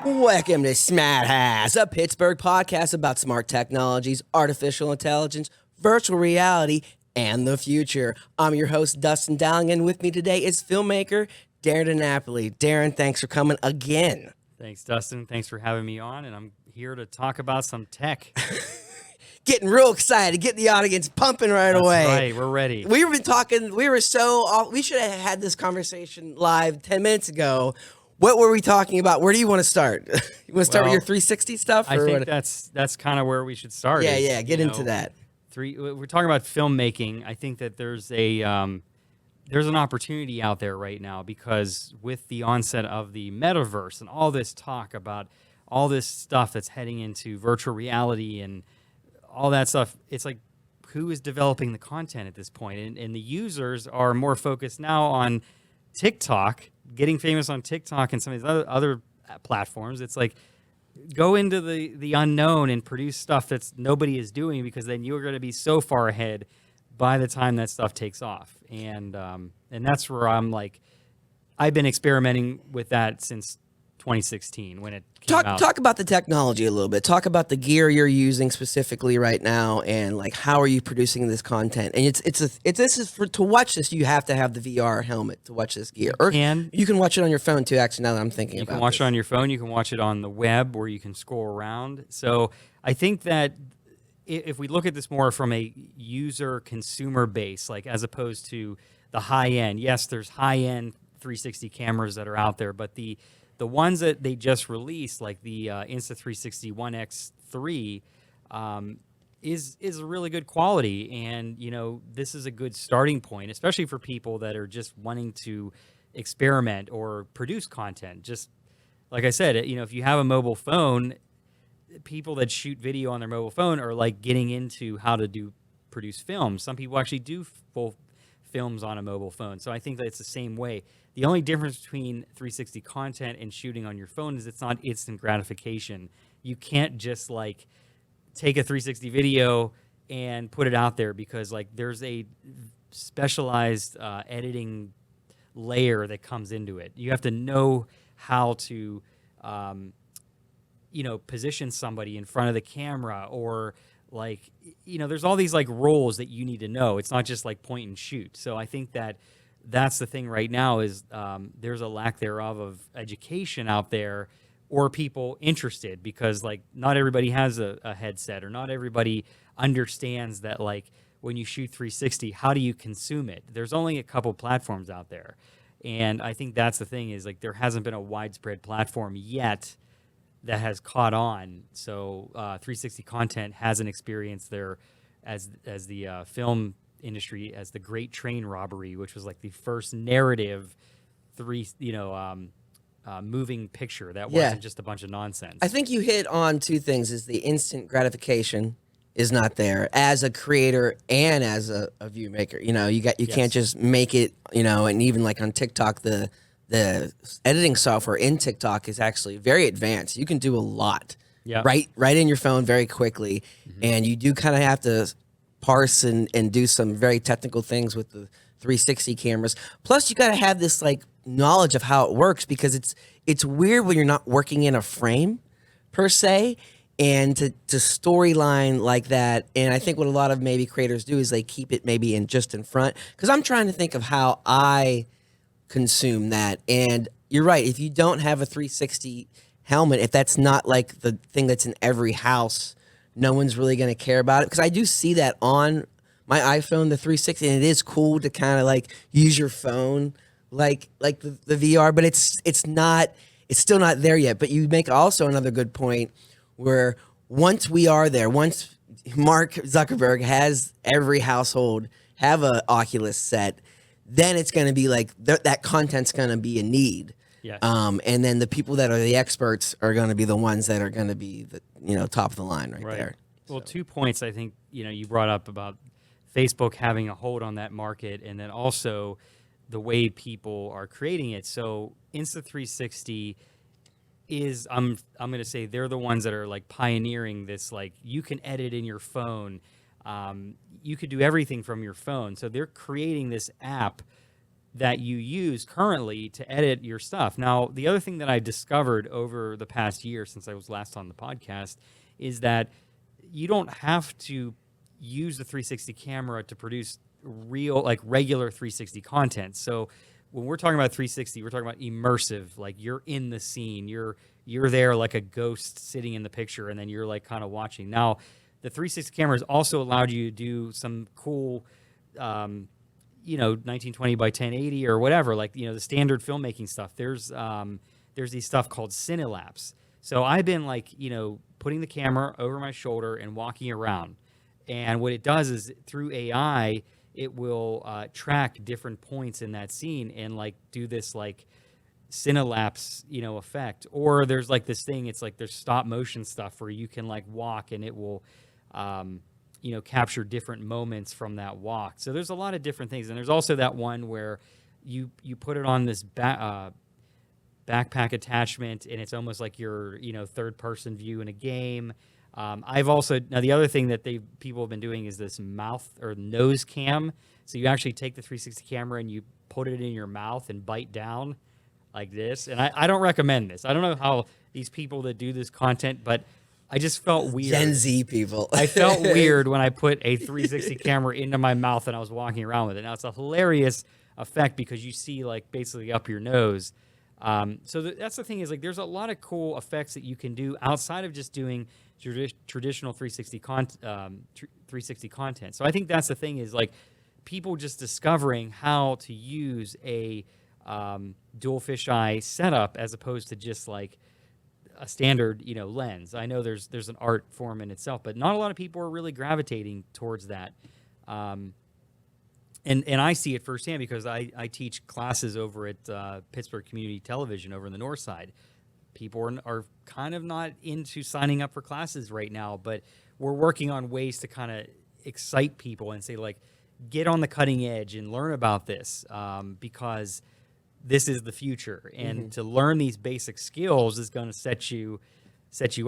Welcome to Smart Haus, a Pittsburgh podcast about smart technologies, artificial intelligence, virtual reality, and the future. I'm your host, Dustin Dowling, and with me today is filmmaker Darin DiNapoli. Darin, thanks for coming again. Thanks, Dustin. Thanks for having me on, and I'm here to talk about some tech. Getting real excited, getting the audience pumping right away. That's right, we're ready. We've been talking, we should have had this conversation live 10 minutes ago. What were we talking about? Where do you want to start? You want to start with your 360 stuff? I think that's kind of where we should start. Get into that. We're talking about filmmaking. I think that there's an opportunity out there right now because with the onset of the metaverse and all this talk about all this stuff that's heading into virtual reality and all that stuff, it's like, who is developing the content at this point? And the users are more focused now on TikTok, getting famous on TikTok and some of these other platforms. It's like, go into the unknown and produce stuff that's nobody is doing, because then you're going to be so far ahead by the time that stuff takes off. And that's where I'm like, I've been experimenting with that since 2016 when it came out. Talk about the technology a little bit. Talk about the gear you're using specifically right now, and like how are you producing this content? And to watch this, you have to have the VR helmet to watch this gear. You can watch it on your phone too. Actually, now that I'm thinking about it, you can watch it on your phone. You can watch it on the web where you can scroll around. So I think that if we look at this more from a user consumer base, like as opposed to the high end, yes, there's high end 360 cameras that are out there, but the ones that they just released, like the Insta360 One X3, is a really good quality, and this is a good starting point, especially for people that are just wanting to experiment or produce content. Just like I said, if you have a mobile phone, people that shoot video on their mobile phone are like getting into how to produce films. Some people actually do full films on a mobile phone, so I think that it's the same way. The only difference between 360 content and shooting on your phone is it's not instant gratification. You can't just like take a 360 video and put it out there, because like there's a specialized editing layer that comes into it. You have to know how to position somebody in front of the camera, or like there's all these like roles that you need to know. It's not just like point and shoot. So I think that's the thing right now is there's a lack thereof of education out there, or people interested, because like not everybody has a headset, or not everybody understands that like when you shoot 360, how do you consume it? There's only a couple platforms out there. And I think that's the thing is like there hasn't been a widespread platform yet that has caught on. So 360 content hasn't experienced there as the film industry as the Great Train Robbery, which was like the first narrative moving picture that wasn't just a bunch of nonsense. I think you hit on two things: is the instant gratification is not there as a creator and as a view maker. You can't just make it. And even like on TikTok, the editing software in TikTok is actually very advanced. You can do a lot right in your phone very quickly, and you do kind of have to parse and do some very technical things with the 360 cameras. Plus, you got to have this like knowledge of how it works, because it's weird when you're not working in a frame per se, and to storyline like that. And I think what a lot of maybe creators do is they keep it maybe in front, because I'm trying to think of how I consume that. And you're right, if you don't have a 360 helmet, if that's not like the thing that's in every house, no one's really going to care about it. Because I do see that on my iPhone, the 360, and it is cool to kind of like use your phone like the VR, but it's still not there yet. But you make also another good point where once we are there, once Mark Zuckerberg has every household have a Oculus set, then it's going to be like that content's going to be a need. Yes. And then the people that are the experts are going to be the ones that are going to be the top of the line right there. Well, 2 points I think you brought up about Facebook having a hold on that market, and then also the way people are creating it. So Insta360 is I'm going to say they're the ones that are like pioneering this. Like you can edit in your phone. You could do everything from your phone. So they're creating this app that you use currently to edit your stuff. Now, the other thing that I discovered over the past year since I was last on the podcast is that you don't have to use the 360 camera to produce real, like regular 360 content. So when we're talking about 360, we're talking about immersive, like you're in the scene, you're there like a ghost sitting in the picture, and then you're like kind of watching. Now, the 360 cameras also allowed you to do some cool, 1920 by 1080 or whatever, like, the standard filmmaking stuff. There's these stuff called Cinelaps. So I've been like, putting the camera over my shoulder and walking around. And what it does is through AI, it will track different points in that scene and like do this like Cinelapse, effect. Or there's like this thing, it's like there's stop motion stuff where you can like walk and it will, capture different moments from that walk. So there's a lot of different things. And there's also that one where you put it on this backpack attachment, and it's almost like your, third person view in a game. I've also, now the other thing that people have been doing is this mouth or nose cam. So you actually take the 360 camera and you put it in your mouth and bite down like this. And I don't recommend this. I don't know how these people that do this content, but I just felt weird. Gen Z people. I felt weird when I put a 360 camera into my mouth and I was walking around with it. Now, it's a hilarious effect because you see like basically up your nose. So that's the thing is like there's a lot of cool effects that you can do outside of just doing traditional 360 content. So I think that's the thing is like people just discovering how to use a dual fisheye setup as opposed to just like a standard, lens. I know there's an art form in itself, but not a lot of people are really gravitating towards that. And I see it firsthand because I teach classes over at Pittsburgh Community Television over in the north side. People are kind of not into signing up for classes right now, but we're working on ways to kind of excite people and say, like, get on the cutting edge and learn about this because this is the future. And to learn these basic skills is going to set you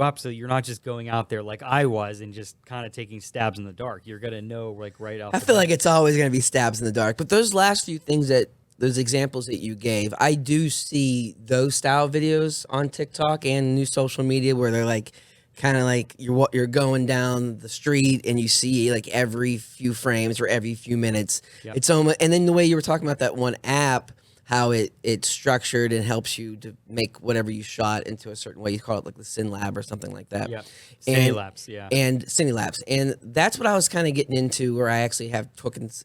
up so you're not just going out there like I was and just kind of taking stabs in the dark. You're going to know like right off I feel like it's always going to be stabs in the dark. But those last few things those examples that you gave, I do see those style videos on TikTok and new social media where they're like kind of like you're going down the street and you see like every few frames or every few minutes. Yep. It's almost, and then the way you were talking about that one app, how it's structured and helps you to make whatever you shot into a certain way. You call it like the Cinelab or something like that. Yeah, Cinelaps, yeah. And Cinelapse. And that's what I was kind of getting into where I actually have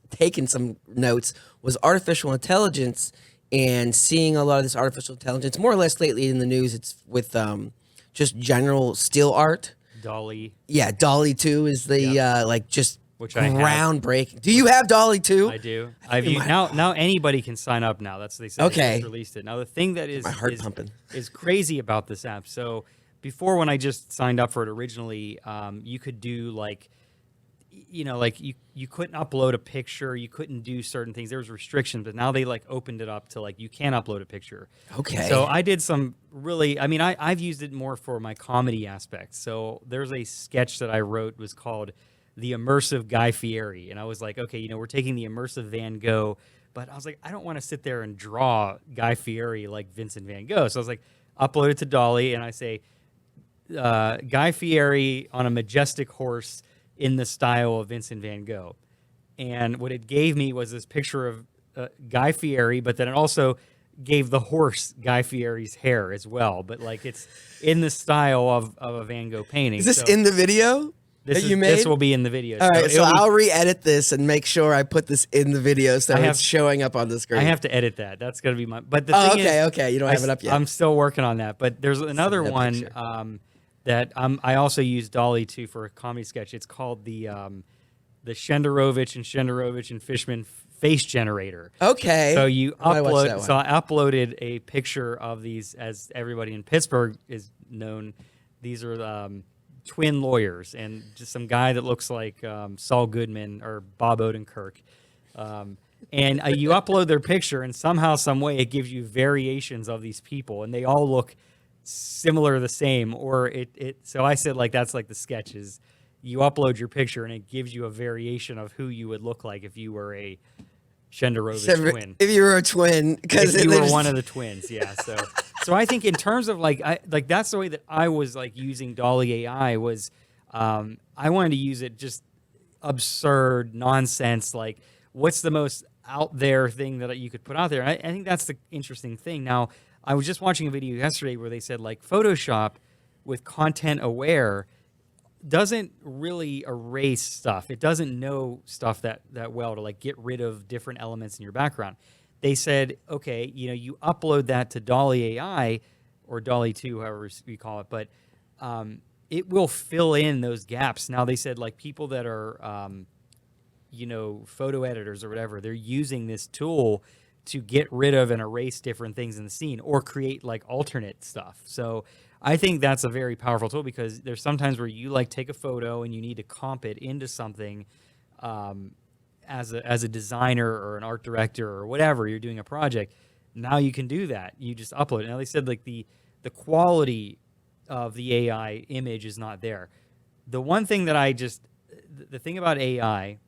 taken some notes was artificial intelligence and seeing a lot of this artificial intelligence, more or less lately in the news, it's with just general still art. Dolly. Yeah, Dolly 2 is the like just which groundbreaking. Do you have Dolly 2? I do. Now anybody can sign up now. That's what they said. Okay. They just released it. Now the thing that is my heart pumping is crazy about this app. So before when I just signed up for it originally, you could do like like you couldn't upload a picture, you couldn't do certain things. There was restrictions, but now they like opened it up to like you can upload a picture. Okay. So I did some really, I've used it more for my comedy aspect. So there's a sketch that I wrote was called The Immersive Guy Fieri. And I was like, okay, we're taking the immersive Van Gogh, but I was like, I don't want to sit there and draw Guy Fieri like Vincent Van Gogh. So I was like, upload it to Dolly and I say, Guy Fieri on a majestic horse in the style of Vincent Van Gogh. And what it gave me was this picture of Guy Fieri, but then it also gave the horse Guy Fieri's hair as well. But like it's in the style of a Van Gogh painting. Is this in the video that you made? This will be in the video. All right, so I'll re-edit this and make sure I put this in the video so it's showing up on the screen. I have to edit that. That's going to be my... But the thing is, okay. You don't have it up yet. I'm still working on that. But there's another one that I also use Dolly to for a comedy sketch. It's called the Shenderovich and Fishman face generator. Okay. So you upload. So I uploaded a picture of these, as everybody in Pittsburgh is known. These are twin lawyers and just some guy that looks like Saul Goodman or Bob Odenkirk. And you upload their picture, and somehow, some way, it gives you variations of these people, and they all look similar, the same. Or so I said, like, that's like the sketches. You upload your picture, and it gives you a variation of who you would look like if you were a Shenderovich twin. If you were a twin, because If you were one of the twins, yeah. So I think in terms of like that's the way that I was like using Dolly AI was I wanted to use it just absurd nonsense, like what's the most out there thing that you could put out there. I think that's the interesting thing. Now, I was just watching a video yesterday where they said like Photoshop with content aware doesn't really erase stuff. It doesn't know stuff that well to like get rid of different elements in your background. They said, okay, you upload that to Dolly AI or Dolly 2, however we call it, but it will fill in those gaps. Now, they said like people that are, photo editors or whatever, they're using this tool to get rid of and erase different things in the scene or create like alternate stuff. So I think that's a very powerful tool because there's sometimes where you like take a photo and you need to comp it into something as a designer or an art director or whatever, you're doing a project. Now you can do that. You just upload it. Now they said like the quality of the AI image is not there. The one thing that the thing about AI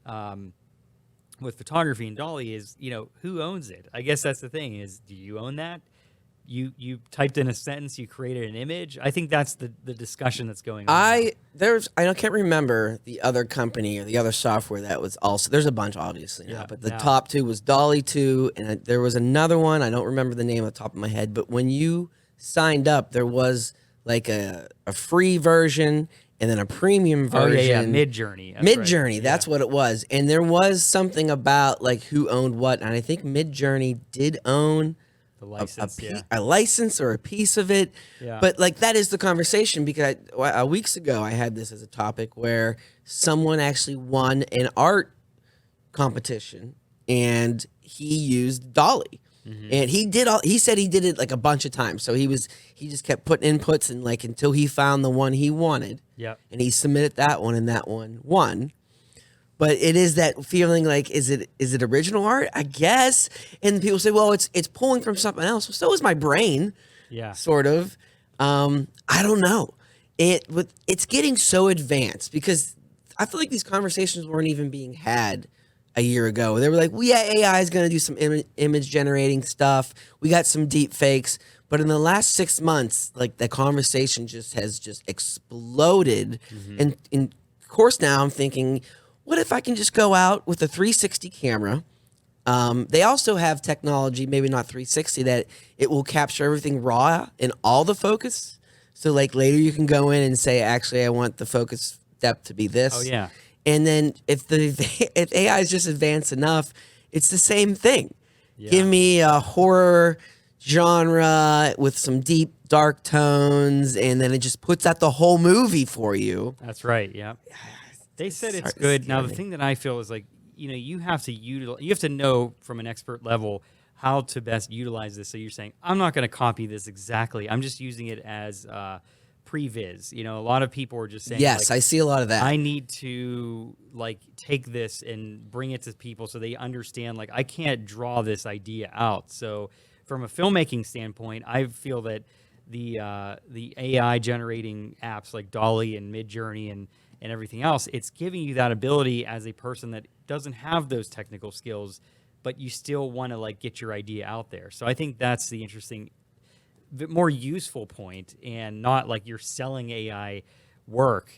with photography and Dolly is, who owns it? I guess that's the thing is, do you own that? You typed in a sentence, you created an image. I think that's the discussion that's going on. I can't remember the other company or the other software that was also, there's a bunch obviously now, but the top two was Dolly 2, and there was another one, I don't remember the name off the top of my head, but when you signed up, there was like a free version and then a premium version. Oh, yeah. Midjourney. Midjourney, that's what it was. And there was something about like who owned what, and I think Midjourney did own a license or a piece of it. Yeah. But like that is the conversation because weeks ago I had this as a topic where someone actually won an art competition and he used Dolly. Mm-hmm. And he said he did it like a bunch of times. So he just kept putting inputs and like until he found the one he wanted. Yeah. And he submitted that one and that one won. But it is that feeling like, is it original art? I guess. And people say, well, it's pulling from something else. Well, so is my brain. Yeah. Sort of. I don't know. It's getting so advanced because I feel like these conversations weren't even being had a year ago. They were like, well, yeah, AI is going to do some image generating stuff. We got some deep fakes. But in the last 6 months, like the conversation has exploded. Mm-hmm. And of course now I'm thinking, what if I can just go out with a 360 camera? They also have technology, maybe not 360, that it will capture everything raw in all the focus. So like later you can go in and say, actually, I want the focus depth to be this. Oh, yeah. And then if AI is just advanced enough, it's the same thing. Yeah. Give me a horror genre with some deep, dark tones, and then it just puts out the whole movie for you. That's right, yeah. They said it's good. Now, the thing that I feel is like, you have to know from an expert level how to best utilize this. So you're saying, I'm not going to copy this exactly. I'm just using it as previs. A lot of people are just saying, yes, like, I see a lot of that. I need to like take this and bring it to people so they understand, like, I can't draw this idea out. So from a filmmaking standpoint, I feel that the AI generating apps like Dolly and Midjourney and everything else, it's giving you that ability as a person that doesn't have those technical skills, but you still want to like get your idea out there. So I think that's the interesting, more useful point, and not like you're selling AI work.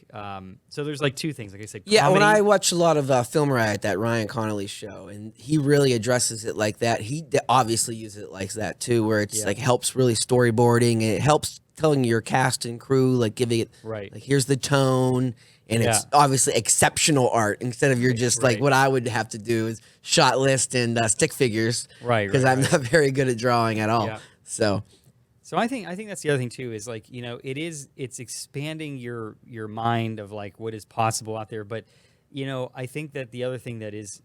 So there's like two things, like I said. Yeah, comedy. when I watch a lot of Film Riot, that Ryan Connolly show, and he really addresses it like that. He obviously uses it like that too, where it's like helps really storyboarding, and it helps telling your cast and crew, like giving it, right, like here's the tone. And it's obviously exceptional art instead of you're just like what I would have to do is shot list and stick figures. Right. Because I'm not very good at drawing at all. Yeah. So I think that's the other thing too, is like, it's expanding your mind of like what is possible out there. But, I think that the other thing that is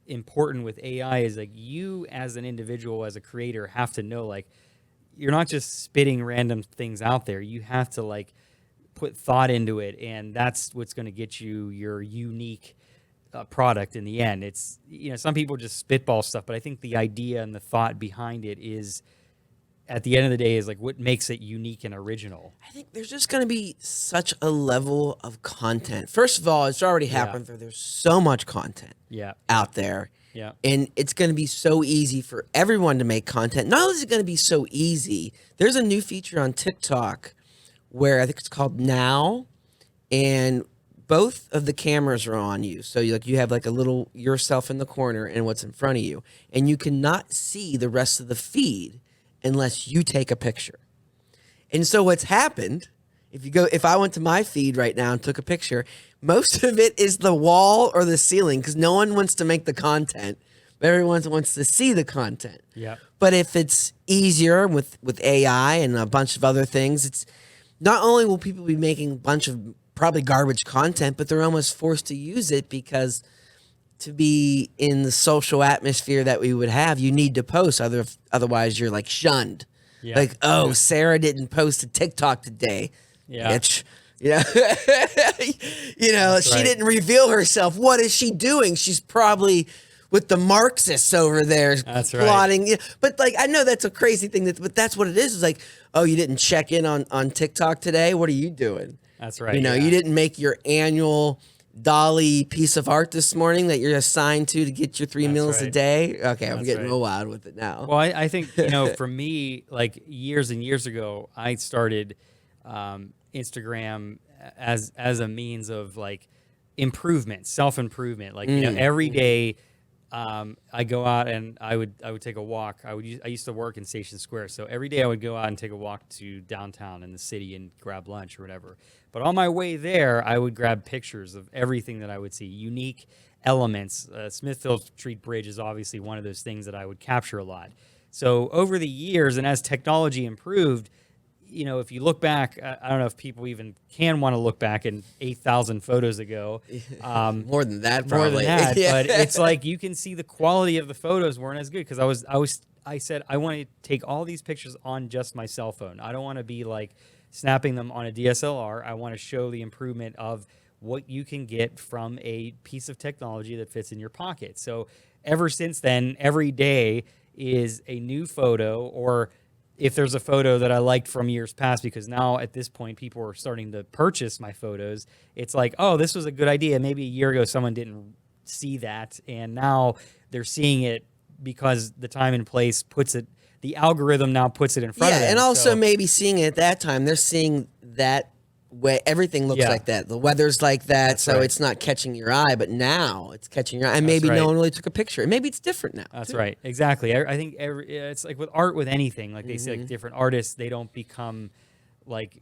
important with AI is like you as an individual, as a creator, have to know, like, you're not just spitting random things out there. You have to like put thought into it, and that's what's going to get you your unique product in the end. It's, some people just spitball stuff, but I think the idea and the thought behind it is, at the end of the day, is like what makes it unique and original. I think there's just going to be such a level of content. First of all, it's already happened. There's so much content out there. Yeah. And it's going to be so easy for everyone to make content. Not only is it going to be so easy, there's a new feature on TikTok where I think it's called Now, and both of the cameras are on you. So you have like a little yourself in the corner and what's in front of you, and you cannot see the rest of the feed unless you take a picture. And so what's happened, if I went to my feed right now and took a picture, most of it is the wall or the ceiling because no one wants to make the content, but everyone wants to see the content. Yeah. But if it's easier with AI and a bunch of other things, it's not only will people be making a bunch of probably garbage content, but they're almost forced to use it because to be in the social atmosphere that we would have, you need to post. Otherwise, you're like shunned. Yeah. Like, oh, Sarah didn't post a TikTok today. Yeah. Bitch. Yeah. She right. didn't reveal herself. What is she doing? She's probably with the Marxists over there That's right. plotting. But like, I know that's a crazy thing, but that's what it is. It's like, oh, you didn't check in on TikTok today? What are you doing? That's right. You didn't make your annual Dolly piece of art this morning that you're assigned to get your 3 meals a right. day. Okay, I'm That's getting right. real wild with it now. Well, I think, for me, like years and years ago, I started Instagram as a means of like improvement, self-improvement. Like, every day I go out and I would take a walk. I used to work in Station Square. So every day I would go out and take a walk to downtown in the city and grab lunch or whatever. But on my way there, I would grab pictures of everything that I would see, unique elements. Smithfield Street Bridge is obviously one of those things that I would capture a lot. So over the years, and as technology improved, if you look back, I don't know if people even can want to look back in 8,000 photos ago. More than that, probably. More than that, Yeah. but it's like you can see the quality of the photos weren't as good because I said I want to take all these pictures on just my cell phone. I don't want to be like snapping them on a DSLR. I want to show the improvement of what you can get from a piece of technology that fits in your pocket. So ever since then, every day is a new photo, or if there's a photo that I liked from years past, because now at this point people are starting to purchase my photos. It's like, oh, this was a good idea. Maybe a year ago someone didn't see that, and now they're seeing it because the time and place the algorithm now puts it in front of them. And also maybe seeing it at that time, they're seeing that way everything looks like that. The weather's like that, That's so right. it's not catching your eye, but now it's catching your eye. And That's maybe right. no one really took a picture. Maybe it's different now. That's too. right. Exactly. I think it's like with art, with anything, like they say, like different artists, they don't become like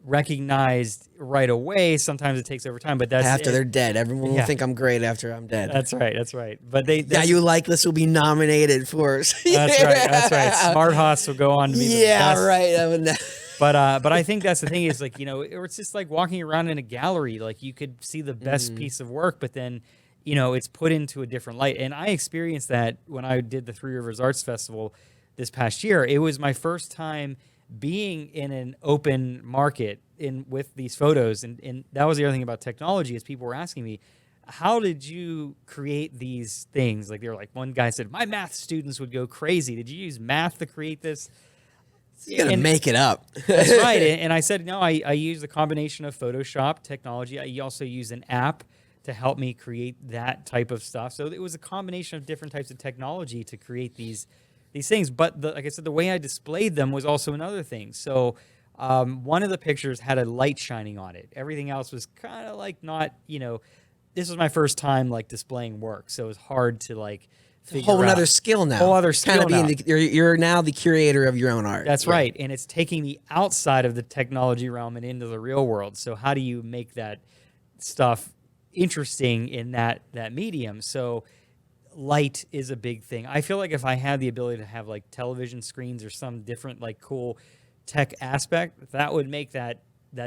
recognized right away. Sometimes it takes over time, but that's After they're dead. Everyone will think I'm great after I'm dead. That's right. That's right. But You Like This will be nominated for. That's right. That's right. Smart Haus will go on to be the best. Right. But I think that's the thing is like, or it's just like walking around in a gallery, like you could see the best piece of work, but then, it's put into a different light. And I experienced that when I did the Three Rivers Arts Festival this past year. It was my first time being in an open market with these photos. And that was the other thing about technology is people were asking me, how did you create these things? Like they were like, one guy said, my math students would go crazy. Did you use math to create this? You're going to make it up. That's right. And I said, no, I use the combination of Photoshop technology. I also use an app to help me create that type of stuff. So it was a combination of different types of technology to create these things. But like I said, the way I displayed them was also another thing. So one of the pictures had a light shining on it. Everything else was kind of like not, this was my first time like displaying work. So it was hard to like figure Whole out. other skill now. Whole other skill kind of now. You're now the curator of your own art. That's right. And it's taking the outside of the technology realm and into the real world. So how do you make that stuff interesting in that medium? So light is a big thing. I feel like if I had the ability to have like television screens or some different like cool tech aspect, that would make that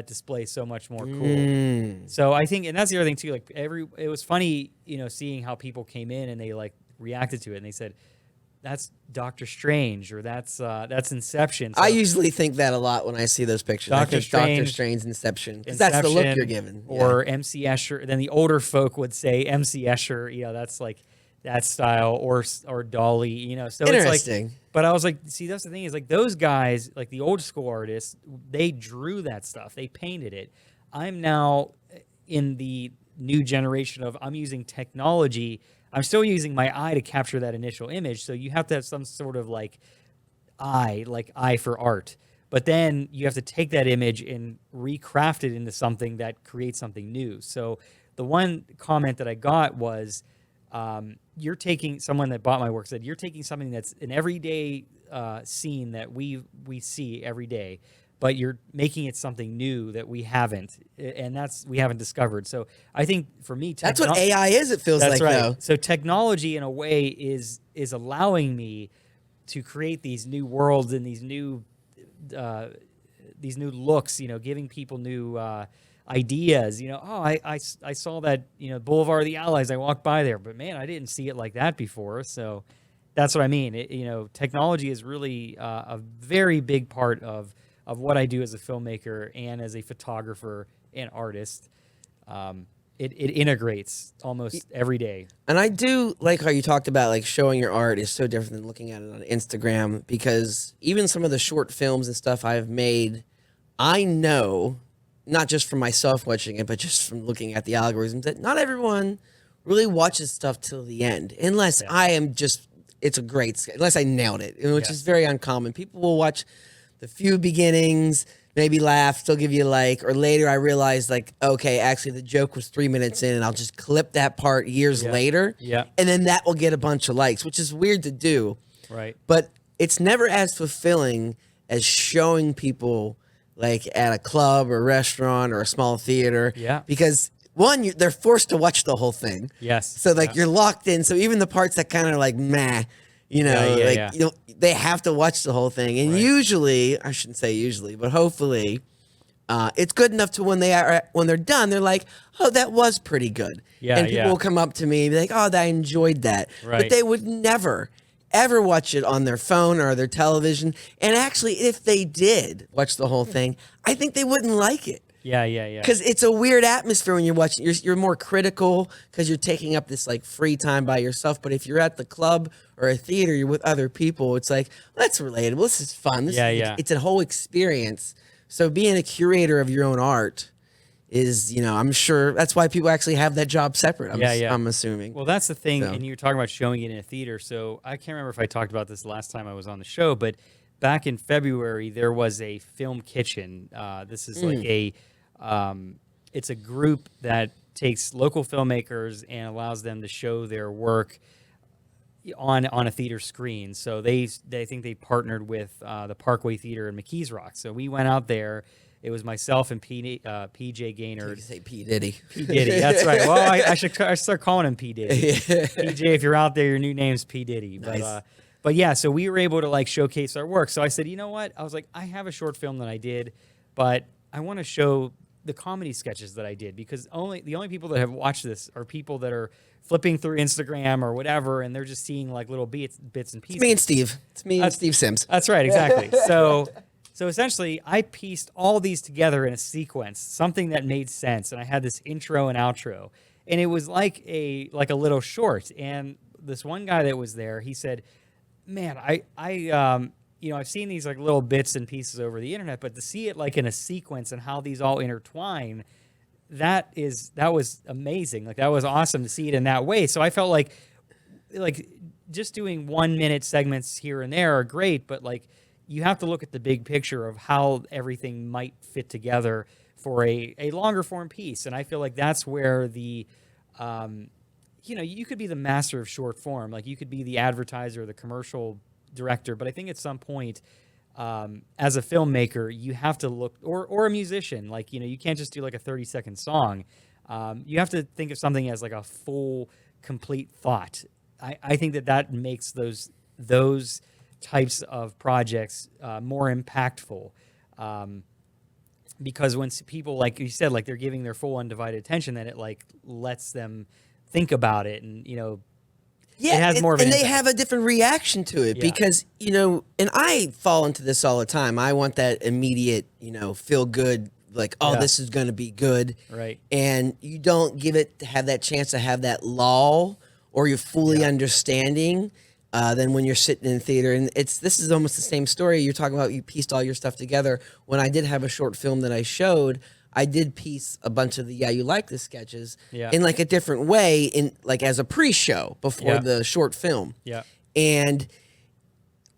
display so much more cool. So I think, and that's the other thing too, like it was funny, seeing how people came in and they like reacted to it and they said, that's Doctor Strange or that's Inception. So I usually think that a lot when I see those pictures. Doctor Doctor Strange, Inception. Because that's the look you're given. Or MC Escher. Then the older folk would say MC Escher, that's like that style, or Dolly, So Interesting. It's like, but I was like, see, that's the thing is like those guys, like the old school artists, they drew that stuff. They painted it. I'm now in the new generation of I'm using technology. I'm still using my eye to capture that initial image. So you have to have some sort of like eye for art. But then you have to take that image and recraft it into something that creates something new. So the one comment that I got was, you're taking, someone that bought my work said, you're taking something that's an everyday scene that we see every day, but you're making it something new that we haven't, and we haven't discovered. So I think for me, that's what AI is. It feels that's like right. though. So technology, in a way, is allowing me to create these new worlds and these new looks. You know, giving people new ideas. You know, oh, I saw that, you know, Boulevard of the Allies. I walked by there, but man, I didn't see it like that before. So that's what I mean. You know, technology is really a very big part of what I do as a filmmaker and as a photographer and artist. It integrates almost every day. And I do like how you talked about like showing your art is so different than looking at it on Instagram, because even some of the short films and stuff I've made, I know, not just from myself watching it, but just from looking at the algorithms, that not everyone really watches stuff till the end, unless I am just, it's a great, unless I nailed it, which is very uncommon. People will watch the few beginnings, maybe laugh, still give you a like, or later I realized like, okay, actually the joke was 3 minutes in and I'll just clip that part years later. Yeah. And then that will get a bunch of likes, which is weird to do. Right. But it's never as fulfilling as showing people like at a club or restaurant or a small theater. Yeah. Because one, they're forced to watch the whole thing. Yes. So like you're locked in. So even the parts that kind of like, meh, you know, you know, they have to watch the whole thing. And usually, I shouldn't say usually, but hopefully, it's good enough to when they're done, they're like, oh, that was pretty good. Yeah, and people will come up to me and be like, oh, I enjoyed that. Right. But they would never, ever watch it on their phone or their television. And actually, if they did watch the whole thing, I think they wouldn't like it. Yeah. Because it's a weird atmosphere when you're watching. You're more critical because you're taking up this like free time by yourself. But if you're at the club or a theater, you're with other people. It's like, well, that's relatable. This is fun. It's a whole experience. So being a curator of your own art is, you know, I'm sure that's why people actually have that job separate. I'm assuming. Well, that's the thing. And you're talking about showing it in a theater. So I can't remember if I talked about this last time I was on the show, but back in February, there was a film kitchen. This is like it's a group that takes local filmmakers and allows them to show their work on a theater screen. So they think they partnered with the Parkway Theater in McKees Rock. So we went out there. It was myself and PJ Gaynor. You say P. Diddy. P. Diddy, that's right. Well, I should start calling him P. Diddy. PJ, if you're out there, your new name's P. Diddy. Nice. But yeah, so we were able to like showcase our work. So I said, you know what? I was like, I have a short film that I did, but I want to show the comedy sketches that I did, because the only people that have watched this are people that are flipping through Instagram or whatever, and they're just seeing like little bits and pieces. It's me and Steve. It's me and Steve Sims. That's right, exactly. So essentially, I pieced all these together in a sequence, something that made sense, and I had this intro and outro, and it was like a little short. And this one guy that was there, he said, "Man, you know, I've seen these like little bits and pieces over the internet, but to see it like in a sequence and how these all intertwine, that was amazing. Like that was awesome to see it in that way." So I felt like just doing 1 minute segments here and there are great, but like you have to look at the big picture of how everything might fit together for a longer form piece. And I feel like that's where the, you know, you could be the master of short form. Like you could be the advertiser, the commercial director, but I think at some point, as a filmmaker, you have to look, or a musician, like, you know, you can't just do like a 30-second song. You have to think of something as like a full, complete thought. I think that makes those types of projects more impactful, because when people, like you said, like they're giving their full undivided attention, then it like lets them think about it, and you know, yeah, it has more of an and they impact. have a different reaction to it because, you know, and I fall into this all the time. I want that immediate, you know, feel good, like, oh, this is going to be good. Right. And you don't give it to have that chance to have that lull or you're fully understanding than when you're sitting in theater. And this is almost the same story. You're talking about, you pieced all your stuff together. When I did have a short film that I showed, I did piece a bunch of the you like the sketches Yeah. in like a different way, in like as a pre-show before Yeah. the short film. Yeah. And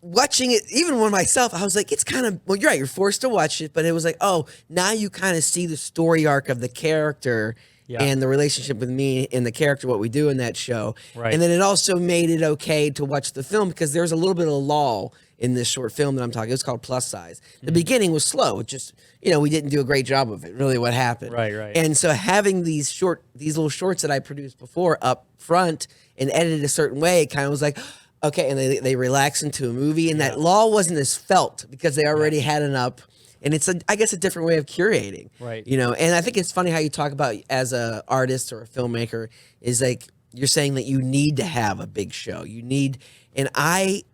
watching it, even when myself, I was like, it's kind of, well, you're right, you're forced to watch it, but it was like, oh, now you kind of see the story arc of the character Yeah. and the relationship with me and the character, what we do in that show. Right. And then it also made it okay to watch the film because there's a little bit of lull in this short film that I'm talking. It was called Plus Size. The beginning was slow. It just, we didn't do a great job of it, really what happened. Right, right. And so having these little shorts that I produced before up front and edited a certain way, it kind of was like, okay, and they relax into a movie, and that lull wasn't as felt because they already had it up, and it's I guess a different way of curating, Right? And I think it's funny how you talk about as a artist or a filmmaker is like you're saying that you need to have a big show, and I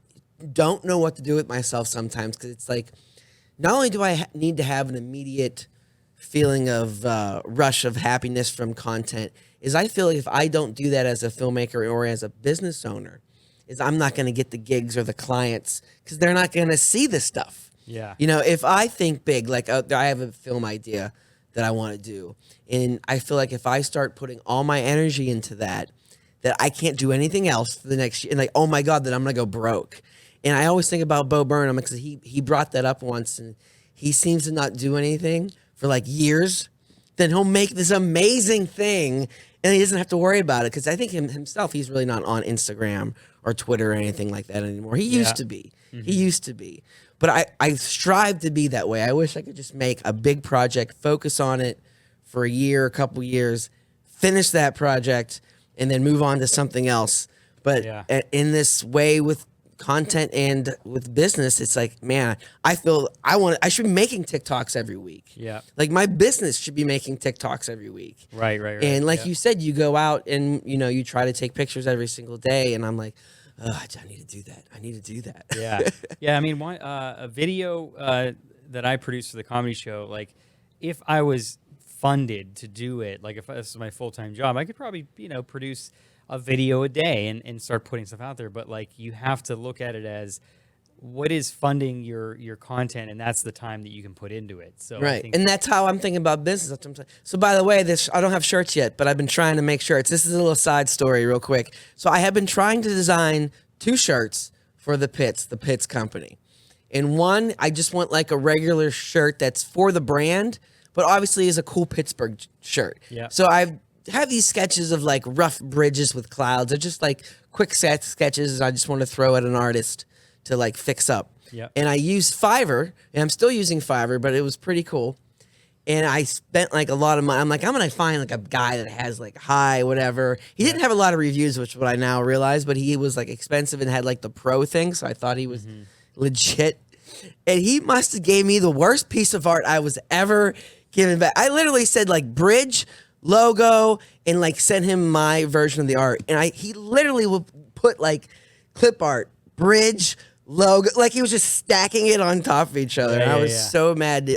don't know what to do with myself sometimes because it's like not only do I need to have an immediate feeling of rush of happiness from content, is I feel like if I don't do that as a filmmaker or as a business owner, is I'm not going to get the gigs or the clients because they're not going to see the stuff. Yeah. If I think big, like I have a film idea that I want to do, and I feel like if I start putting all my energy into that I can't do anything else for the next year, and like, oh my God, that I'm going to go broke. And I always think about Bo Burnham because he brought that up once, and he seems to not do anything for like years. Then he'll make this amazing thing, and he doesn't have to worry about it because I think himself, he's really not on Instagram or Twitter or anything like that anymore. He used to be. He used to be. But I strive to be that way. I wish I could just make a big project, focus on it for a year, a couple years, finish that project, and then move on to something else. But in this way with content and with business, it's like, man, I feel I should be making TikToks every week. Yeah. Like my business should be making TikToks every week. Right. And like you said, you go out and, you try to take pictures every single day. And I'm like, oh, I need to do that. I need to do that. Yeah. Yeah. I mean, a video that I produced for the comedy show, like if I was funded to do it, like if this was my full-time job, I could probably, produce a video a day and start putting stuff out there. But like, you have to look at it as what is funding your content, and that's the time that you can put into it. So right, and that's how I'm thinking about business. That's what I'm saying. So by the way, I don't have shirts yet, but I've been trying to make shirts. This is a little side story real quick. So I have been trying to design 2 shirts for the Pitts Company. And one, I just want like a regular shirt that's for the brand, but obviously is a cool Pittsburgh shirt. Yeah. So I have these sketches of like rough bridges with clouds. They're just like quick sketches I just want to throw at an artist to like fix up. Yep. And I used Fiverr, and I'm still using Fiverr, but it was pretty cool. And I spent like a lot of money. I'm like, I'm going to find like a guy that has like high, whatever. He didn't have a lot of reviews, which is what I now realize, but he was like expensive and had like the pro thing. So I thought he was legit. And he must have gave me the worst piece of art I was ever given back. I literally said like bridge, logo, and like sent him my version of the art. And he literally would put like clip art, bridge, logo, like he was just stacking it on top of each other. Yeah, and I was yeah. so mad.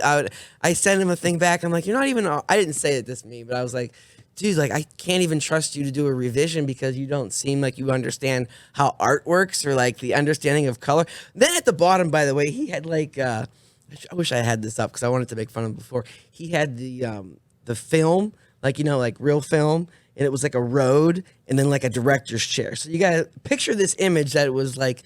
I sent him a thing back. I'm like, you're not even, I didn't say it this me, but I was like, dude, like I can't even trust you to do a revision because you don't seem like you understand how art works or like the understanding of color. Then at the bottom, by the way, he had like, I wish I had this up because I wanted to make fun of him before. He had the film, like, like real film, and it was like a road and then like a director's chair. So you got to picture this image that it was like,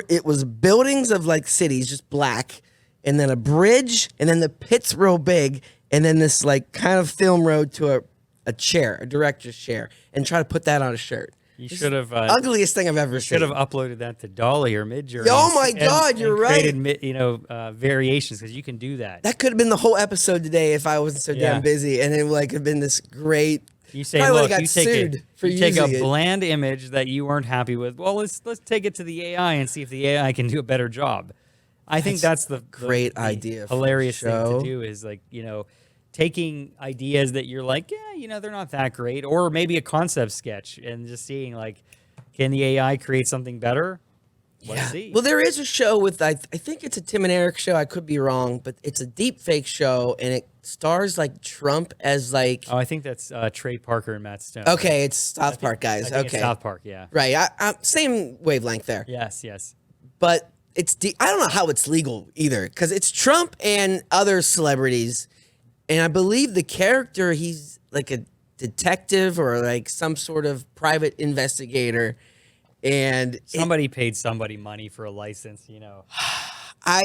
it was buildings of like cities, just black, and then a bridge, and then the pit's real big, and then this like kind of film road to a chair, a director's chair, and try to put that on a shirt. You should have ugliest thing I've ever seen. should have uploaded that to Dolly or Midjourney. Oh my God, you're right. Created variations because you can do that. That could have been the whole episode today if I wasn't so damn busy, and it would like have been this great. You say, Probably look, got you take sued for you take a using it. bland image that you weren't happy with. Well, let's take it to the AI and see if the AI can do a better job. I think that's the great the idea for hilarious the thing show. to do is like, taking ideas that you're like, they're not that great, or maybe a concept sketch and just seeing like, can the AI create something better? Let's see. Well, there is a show with I think it's a Tim and Eric show. I could be wrong, but it's a deep fake show, and it stars like Trump as like. Oh, I think that's Trey Parker and Matt Stone. Okay, it's South Park guys. I think Okay, it's South Park, yeah. Right. Same wavelength there. Yes. But it's I don't know how it's legal either because it's Trump and other celebrities, And I believe the character, he's like a detective or like some sort of private investigator. And Somebody paid somebody money for a license, you know. I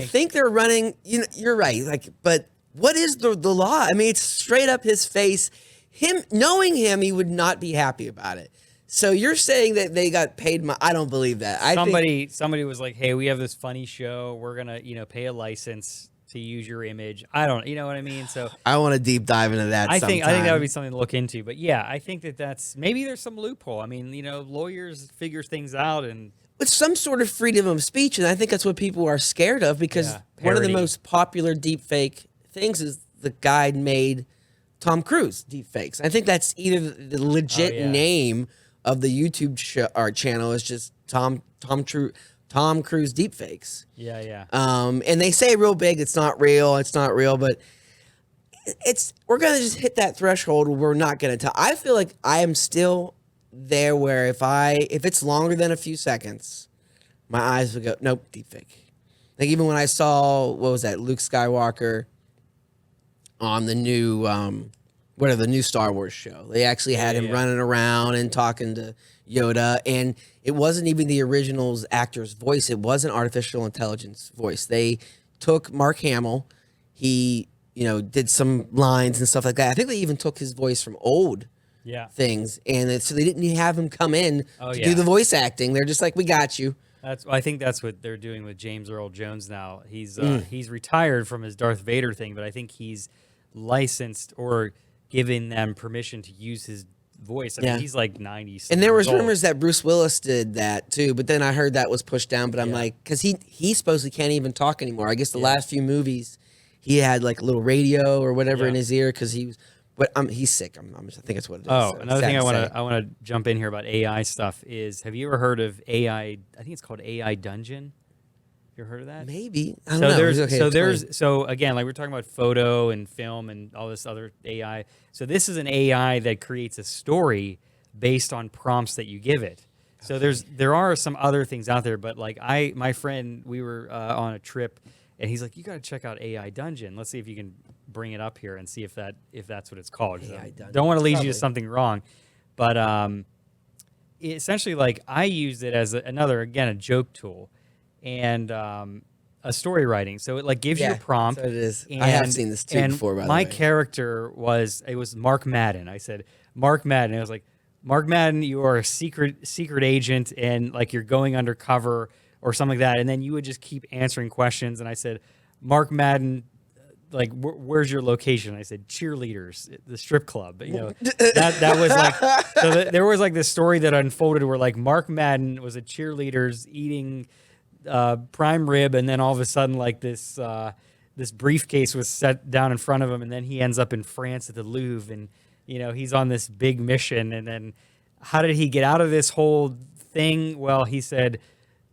think they're running, you know, you're right. Like, but what is the law? I mean, it's straight up his face. Knowing him, he would not be happy about it. So you're saying that they got paid I don't believe that. Somebody was like, "Hey, we have this funny show. We're going to, you know, pay a license to use your image." I don't, you know what I mean? So I want to deep dive into that. I think that would be something to look into. But yeah, I think that's maybe there's some loophole. I mean, you know, lawyers figure things out, and with some sort of freedom of speech, and I think that's what people are scared of, because one of the most popular deepfake things is the guy made Tom Cruise deepfakes. I think that's either the legit name of the YouTube channel is just Tom Cruise deepfakes. Yeah. And they say real big, it's not real, but we're gonna just hit that threshold where we're not gonna tell. I feel like I am still there where if it's longer than a few seconds, my eyes would go, nope, deepfake. Like even when I saw, what was that, Luke Skywalker on the new the new Star Wars show. They actually had him running around and talking to Yoda, and it wasn't even the original's actor's voice. It was an artificial intelligence voice. They took Mark Hamill. He, you know, did some lines and stuff like that. I think they even took his voice from old things, and so they didn't have him come in to do the voice acting. They're just like, we got you. I think that's what they're doing with James Earl Jones now. He's retired from his Darth Vader thing, but I think he's licensed or giving them permission to use his voice. I mean, he's like 90. And there was rumors that Bruce Willis did that too, but then I heard that was pushed down. But I'm like, because he supposedly can't even talk anymore. I guess the last few movies, he had like a little radio or whatever in his ear because he was. But he's sick. I think that's what it is. Oh, so another thing I want to jump in here about AI stuff is, have you ever heard of AI? I think it's called AI Dungeon. You ever heard of that? Maybe. I don't know. So again, like we're talking about photo and film and all this other AI. So this is an AI that creates a story based on prompts that you give it. So there are some other things out there, but like my friend, we were on a trip, and he's like, "You got to check out AI Dungeon. Let's see if you can bring it up here and see if that's what it's called." Don't want to lead you to something wrong, but essentially, like I used it as a joke tool. And a story writing, so it like gives you a prompt. So it is. I have seen this too before. By the way, my character was Mark Madden. I said Mark Madden. I was like, Mark Madden, you are a secret agent, and like you're going undercover or something like that. And then you would just keep answering questions. And I said, Mark Madden, like where's your location? I said cheerleaders, the strip club. You know, that was like there was like this story that unfolded where like Mark Madden was at cheerleaders eating prime rib, and then all of a sudden like this briefcase was set down in front of him, and then he ends up in France at the Louvre, and you know he's on this big mission. And then how did he get out of this whole thing? Well, he said,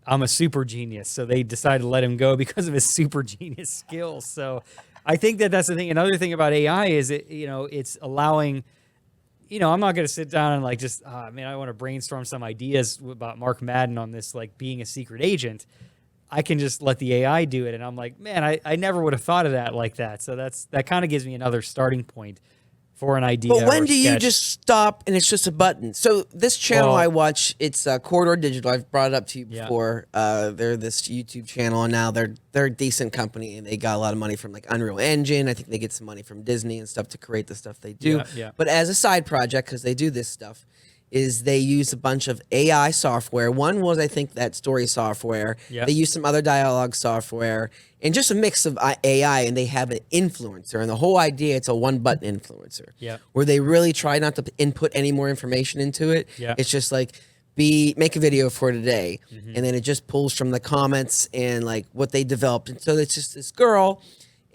I'm a super genius. So they decided to let him go because of his super genius skills. So I think that's the thing. Another thing about AI is it's allowing, I'm not going to sit down and like just, I want to brainstorm some ideas about Mark Madden on this, like being a secret agent. I can just let the AI do it. And I'm like, man, I never would have thought of that like that. So that kind of gives me another starting point for an idea. But when do you just stop and it's just a button? So this channel I watch, it's Corridor Digital. I've brought it up to you before. They're this YouTube channel, and now they're a decent company, and they got a lot of money from like Unreal Engine. I think they get some money from Disney and stuff to create the stuff they do. But as a side project, because they do this stuff, is they use a bunch of AI software. One was, I think, that story software. They use some other dialogue software and just a mix of AI, and they have an influencer. And the whole idea, it's a one-button influencer where they really try not to input any more information into it. It's just like, make a video for today. And then it just pulls from the comments and like what they developed. And so it's just this girl,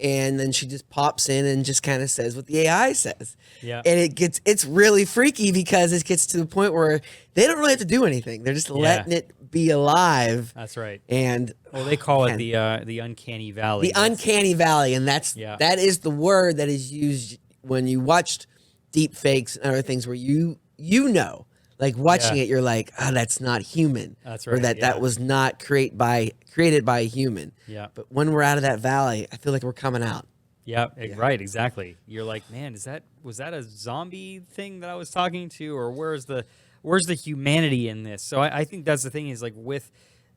and then she just pops in and just kind of says what the AI says. And it's really freaky because it gets to the point where they don't really have to do anything. They're just letting it be alive. That's right. And they call it the Uncanny Valley. The Uncanny Valley, and that is the word that is used when you watched deep fakes and other things where you know, like watching it, you're like, that's not human. That's right. Or that was not created by a human. But when we're out of that valley, I feel like we're coming out. Yeah, right, exactly. You're like, man, was that a zombie thing that I was talking to, or where's the humanity in this? So I think that's the thing is like with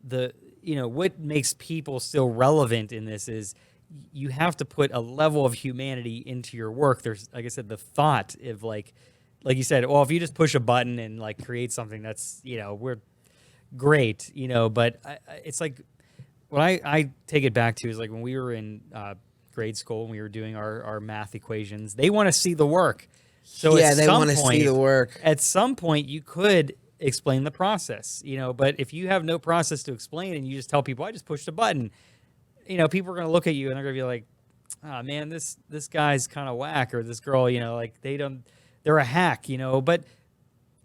the what makes people still relevant in this is you have to put a level of humanity into your work. There's, like I said, the thought of like you said, well, if you just push a button and like create something that's we're great, but it's like what I take it back to is like when we were in grade school and we were doing our math equations, they want to see the work. So yeah, they want to see the work. At some point, you could explain the process, but if you have no process to explain and you just tell people, I just pushed a button, people are going to look at you and they're going to be like, oh man, this guy's kind of whack, or this girl, like they're a hack, but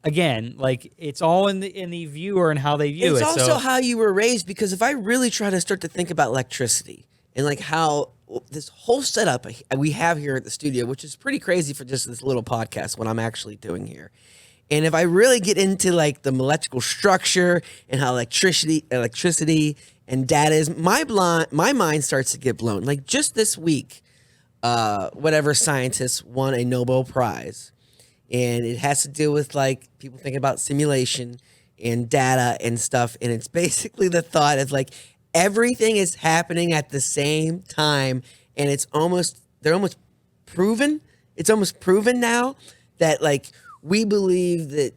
again, like it's all in the viewer and how they view it. It's also how you were raised, because if I really try to start to think about electricity and like how this whole setup we have here at the studio, which is pretty crazy for just this little podcast, what I'm actually doing here. And if I really get into like the electrical structure and how electricity and data is, my mind starts to get blown. Like just this week, whatever scientists won a Nobel Prize, and it has to do with like people thinking about simulation and data and stuff. And it's basically the thought of like everything is happening at the same time, and they're almost proven. It's almost proven now that like we believe that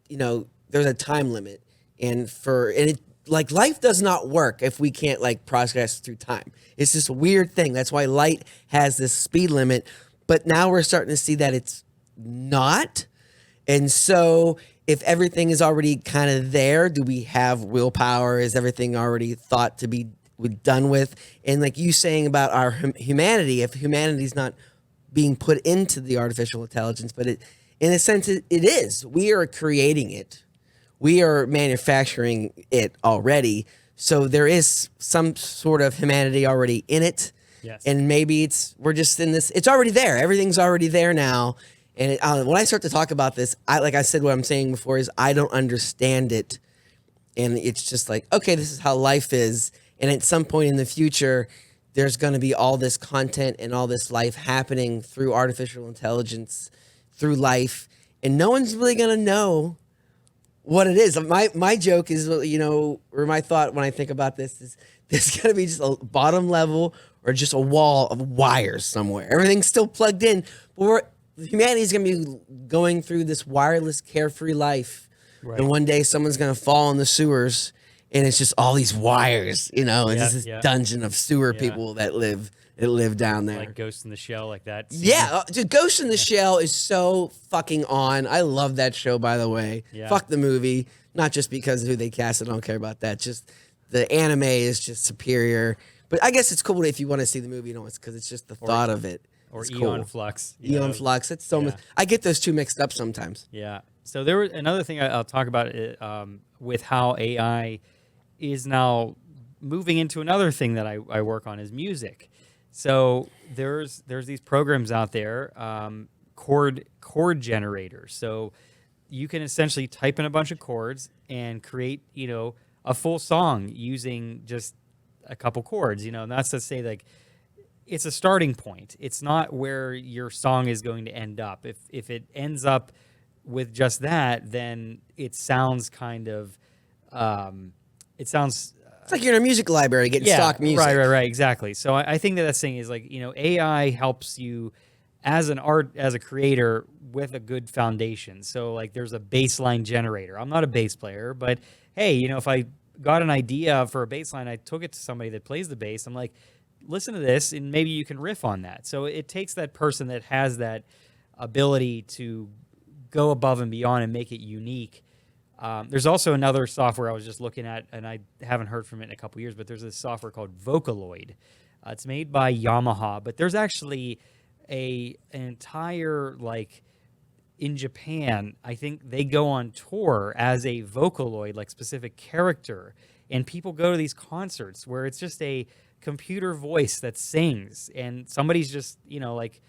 there's a time limit, like life does not work if we can't like process through time. It's this weird thing. That's why light has this speed limit, but now we're starting to see that it's not. And so if everything is already kind of there, do we have willpower? Is everything already thought to be done with? And like you saying about our humanity, if humanity is not being put into the artificial intelligence, but in a sense, it is. We are creating it. We are manufacturing it already. So there is some sort of humanity already in it. Yes. And maybe we're just in this, it's already there. Everything's already there now. And when I start to talk about this, like I said, what I'm saying before is I don't understand it. And it's just like, okay, this is how life is. And at some point in the future, there's going to be all this content and all this life happening through artificial intelligence, through life. And no one's really going to know what it is. My joke is, or my thought when I think about this is there's going to be just a bottom level or just a wall of wires somewhere. Everything's still plugged in. But humanity's going to be going through this wireless, carefree life. Right. And one day someone's going to fall in the sewers and it's just all these wires, it's this dungeon of sewer people that live down there. Like Ghost in the Shell, like that. Scene. Yeah, dude, Ghost in the Shell is so fucking on. I love that show, by the way. Yeah. Fuck the movie. Not just because of who they cast. I don't care about that. Just the anime is just superior. But I guess it's cool if you want to see the movie, it's because it's just the thought of it. Or it's Eon cool. Flux. Eon Flux. It's so much. I get those two mixed up sometimes. Yeah. So there was another thing I'll talk about with how AI is now moving into another thing that I work on is music. So there's these programs out there, chord generators. So you can essentially type in a bunch of chords and create, a full song using just a couple chords, and that's to say like it's a starting point. It's not where your song is going to end up. If it ends up with just that, then it sounds kind of, it's like you're in a music library getting stock music. Right, exactly. So I think that's saying is like, AI helps you as a creator with a good foundation. So like there's a baseline generator. I'm not a bass player, but hey, if I got an idea for a bass line, I took it to somebody that plays the bass. I'm like, listen to this and maybe you can riff on that. So it takes that person that has that ability to go above and beyond and make it unique. There's also another software I was just looking at, and I haven't heard from it in a couple years, but there's this software called Vocaloid. It's made by Yamaha, but there's actually an entire, like, in Japan, I think they go on tour as a Vocaloid, like specific character, and people go to these concerts where it's just a computer voice that sings, and somebody's just, like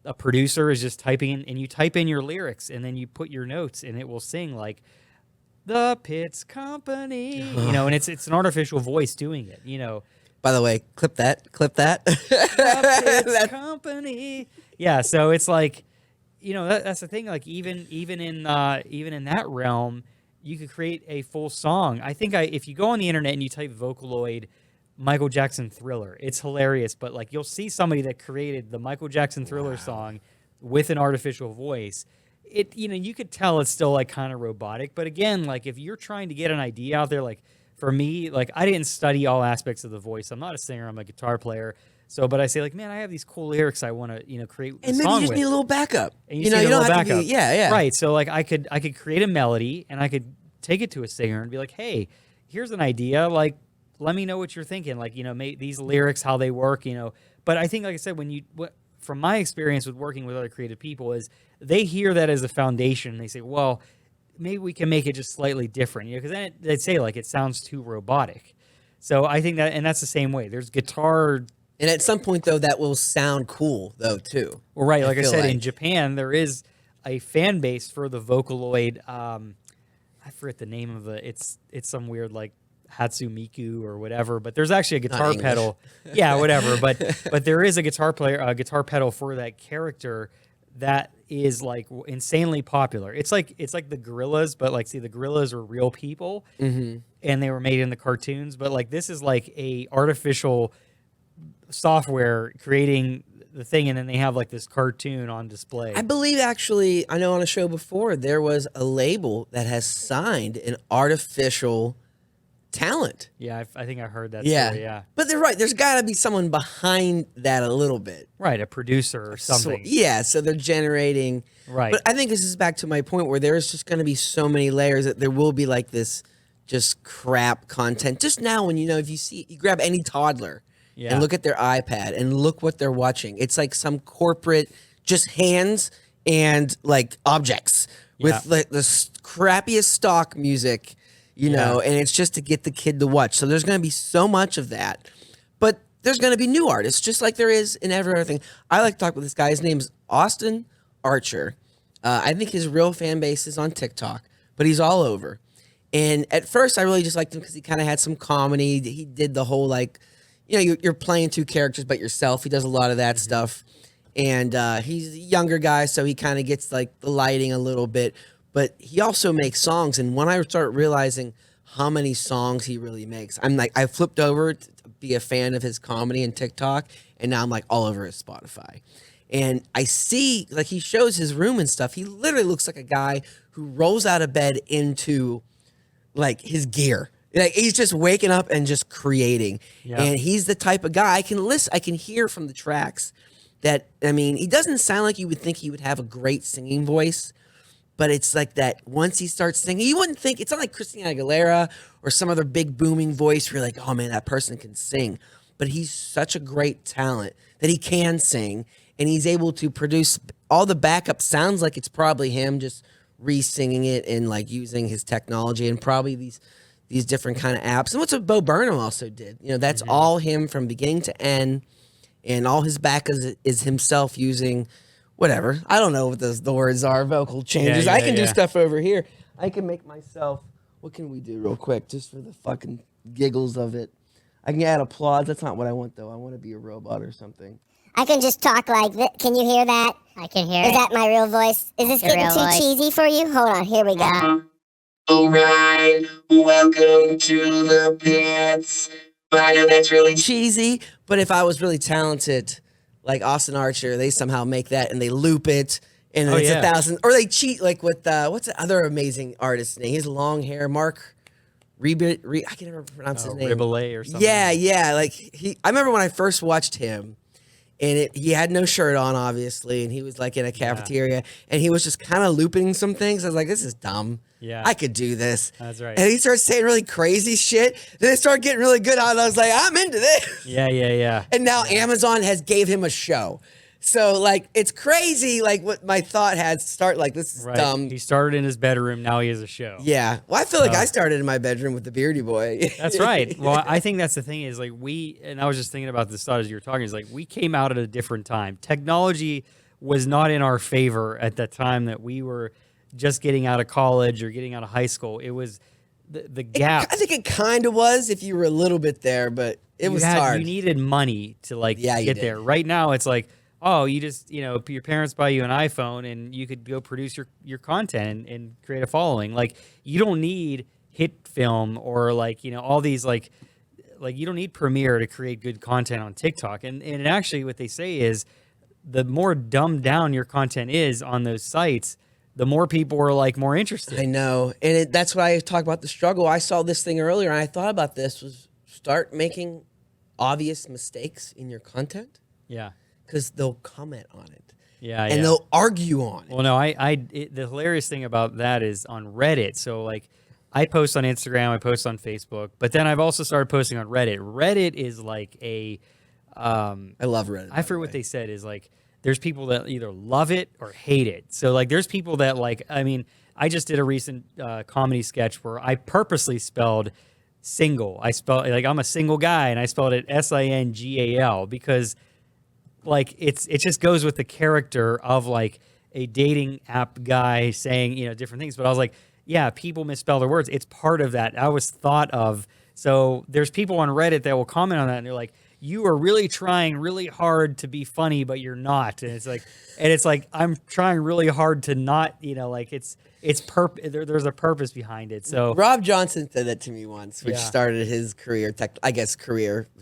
a producer is just typing in, and you type in your lyrics, and then you put your notes, and it will sing like, the Pitts Company, and it's an artificial voice doing it, By the way, clip that. The company. Yeah, so it's like, that's the thing. Like even in that realm, you could create a full song. I think if you go on the internet and you type Vocaloid Michael Jackson Thriller, it's hilarious. But like you'll see somebody that created the Michael Jackson Thriller song with an artificial voice. You could tell it's still like kind of robotic. But again, like if you're trying to get an idea out there, like for me, like I didn't study all aspects of the voice. I'm not a singer. I'm a guitar player. So, but I say like, man, I have these cool lyrics I want to, create a and maybe song you just with. need a little backup. And you don't have to be, yeah. Right. So like I could create a melody and I could take it to a singer and be like, hey, here's an idea. Like, let me know what you're thinking. Like, these lyrics, how they work, But I think, like I said, from my experience with working with other creative people is they hear that as a foundation. And they say, well, maybe we can make it just slightly different, because then they'd say like, it sounds too robotic. So I think and that's the same way. There's guitar. And at some point, though, that will sound cool, though, too. Well, right. Like I said, in Japan, there is a fan base for the Vocaloid. I forget the name of it's some weird, like, Hatsumiku or whatever. But there's actually a guitar pedal. Yeah, whatever. But there is a guitar pedal for that character that is, like, insanely popular. It's like the Gorillas, but, like, see, the Gorillas are real people. Mm-hmm. And they were made in the cartoons. But, like, this is, like, a artificial software creating the thing, and then they have like this cartoon on display. I believe actually, I know on a show before there was a label that has signed an artificial talent. Yeah, I think I heard that. Story, yeah. But they're right. There's got to be someone behind that a little bit. Right, a producer or something. So they're generating. Right. But I think this is back to my point where there's just going to be so many layers that there will be like this just crap content. Just now when if you grab any toddler. Yeah. And look at their iPad and look what they're watching. It's like some corporate, just hands and like objects with like the crappiest stock music, and it's just to get the kid to watch. So there's going to be so much of that. But there's going to be new artists, just like there is in every other thing. I like to talk with this guy. His name's Austin Archer. I think his real fan base is on TikTok, but he's all over. And at first, I really just liked him because he kind of had some comedy. He did the whole like, you're playing two characters but yourself. He does a lot of that stuff. And he's a younger guy, so he kind of gets like the lighting a little bit. But he also makes songs. And when I start realizing how many songs he really makes, I'm like, I flipped over to be a fan of his comedy and TikTok. And now I'm like all over his Spotify. And I see, like he shows his room and stuff. He literally looks like a guy who rolls out of bed into like his gear. Like he's just waking up and just creating. Yeah. And he's the type of guy I can hear from the tracks that, he doesn't sound like you would think he would have a great singing voice, but it's like that once he starts singing, you wouldn't think, it's not like Christina Aguilera or some other big booming voice where you're like, oh man, that person can sing. But he's such a great talent that he can sing and he's able to produce all the backup sounds like it's probably him just re-singing it and like using his technology and probably these different kind of apps. And what's what Bo Burnham also did. That's all him from beginning to end. And all his back is himself using whatever. I don't know what the words are, vocal changes. I can do stuff over here. I can make myself, what can we do real quick just for the fucking giggles of it? I can add applause. That's not what I want, though. I want to be a robot or something. I can just talk like this. Can you hear that? I can hear Is it. that my real voice? Is this getting too cheesy for you? Hold on. Here we go. All right, welcome to the pits. I know that's really cheesy, but if I was really talented, like Austin Archer, they somehow make that and they loop it, and it's 1,000. Or they cheat, like with what's the other amazing artist's name? He has long hair, Mark I can never pronounce his name. Riboulet or something. Yeah. Like I remember when I first watched him. And he had no shirt on, obviously, and he was like in a cafeteria, and he was just kind of looping some things. I was like, this is dumb. Yeah. I could do this. That's right. And he started saying really crazy shit. Then it started getting really good on it. I was like, I'm into this. Yeah. And now Amazon has gave him a show. So, like, it's crazy, like, what my thought had start, like, this is dumb. He started in his bedroom, now he has a show. Yeah. Well, I feel like I started in my bedroom with the Beardy Boy. That's right. Well, I think that's the thing is, like, and I was just thinking about this thought as you were talking, is like, we came out at a different time. Technology was not in our favor at that time that we were just getting out of college or getting out of high school. It was the gap. I think it kind of was if you were a little bit there, but it was hard. You needed money to get there. Right now, it's like, oh, you just your parents buy you an iPhone and you could go produce your content and create a following. Like you don't need hit film or all these you don't need Premiere to create good content on TikTok. And actually, what they say is the more dumbed down your content is on those sites, the more people are more interested. I know. And that's why I talk about the struggle. I saw this thing earlier and I thought about this was start making obvious mistakes in your content. Yeah. Because they'll comment on it. Yeah. And they'll argue on it. Well, no, the hilarious thing about that is on Reddit. So I post on Instagram, I post on Facebook, but then I've also started posting on Reddit. Reddit is I love Reddit. I forget what they said is there's people that either love it or hate it. So there's people that I just did a recent comedy sketch where I purposely spelled single. I spelled I'm a single guy and I spelled it SINGAL because it just goes with the character of a dating app guy saying, different things. But I was like, yeah, people misspell their words. It's part of that. I was thought of. So there's people on Reddit that will comment on that and they're like, you are really trying really hard to be funny, but you're not. And it's like, I'm trying really hard to not, there's a purpose behind it. So Rob Johnson said that to me once, which Yeah. started his career, I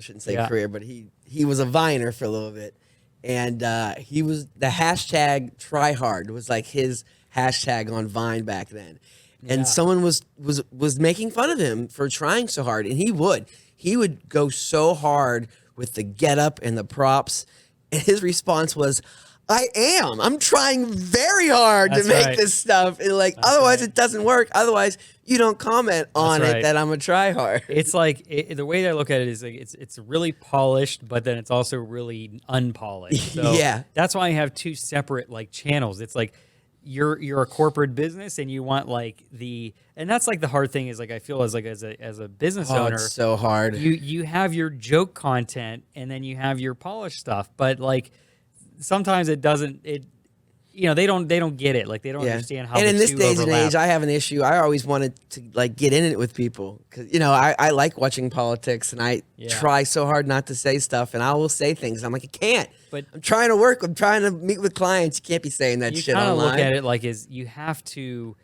shouldn't say Yeah. career, but he was a Viner for a little bit. And he was, the hashtag try hard was his hashtag on Vine back then. And Yeah. someone was making fun of him for trying so hard. And he would go so hard with the getup and the props. And his response was, I'm trying very hard That's to make right. this stuff. And otherwise right. it doesn't work. Otherwise you don't comment on That's it right. that I'm a try hard. It's the way that I look at it is it's really polished, but then it's also really unpolished. So Yeah. that's why I have two separate channels. It's you're a corporate business and you want and that's the hard thing is I feel as a business owner, It's so hard. you have your joke content and then you have your polished stuff, but sometimes it doesn't they don't get it. They don't understand how and the in this two days overlap. and age, I have an issue. I always wanted to get in it with people because I like watching politics and I try so hard not to say stuff and I will say things. I'm I can't. But I'm trying to work. I'm trying to meet with clients. You can't be saying that you shit kind of online. look at it is you have to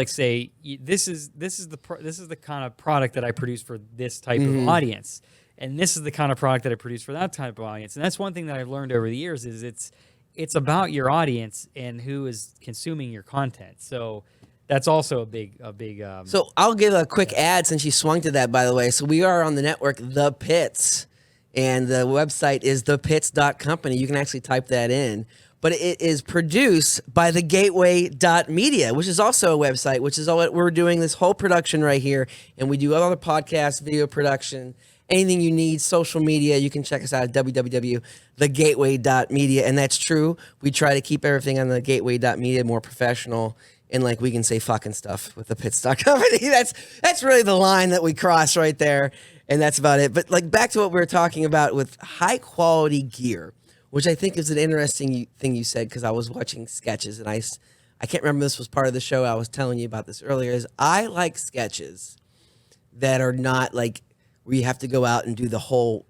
say this is the kind of product that I produce for this type of audience, and this is the kind of product that I produce for that type of audience. And that's one thing that I've learned over the years is it's about your audience and who is consuming your content. So that's also a big. So I'll give a quick ad since you swung to that, by the way. So we are on the network, The Pits, and the website is thepitts.company. You can actually type that in. But it is produced by thegateway.media, which is also a website, which is all what we're doing this whole production right here. And we do other podcasts, video production, anything you need, social media. You can check us out at www.thegateway.media. And that's true. We try to keep everything on the gateway.media more professional. And we can say fucking stuff with thepitts.company. That's really the line that we cross right there. And that's about it. But back to what we were talking about with high quality gear, which I think is an interesting thing you said, because I was watching sketches and I can't remember if this was part of the show. I was telling you about this earlier. Is I like sketches that are not where you have to go out and do the whole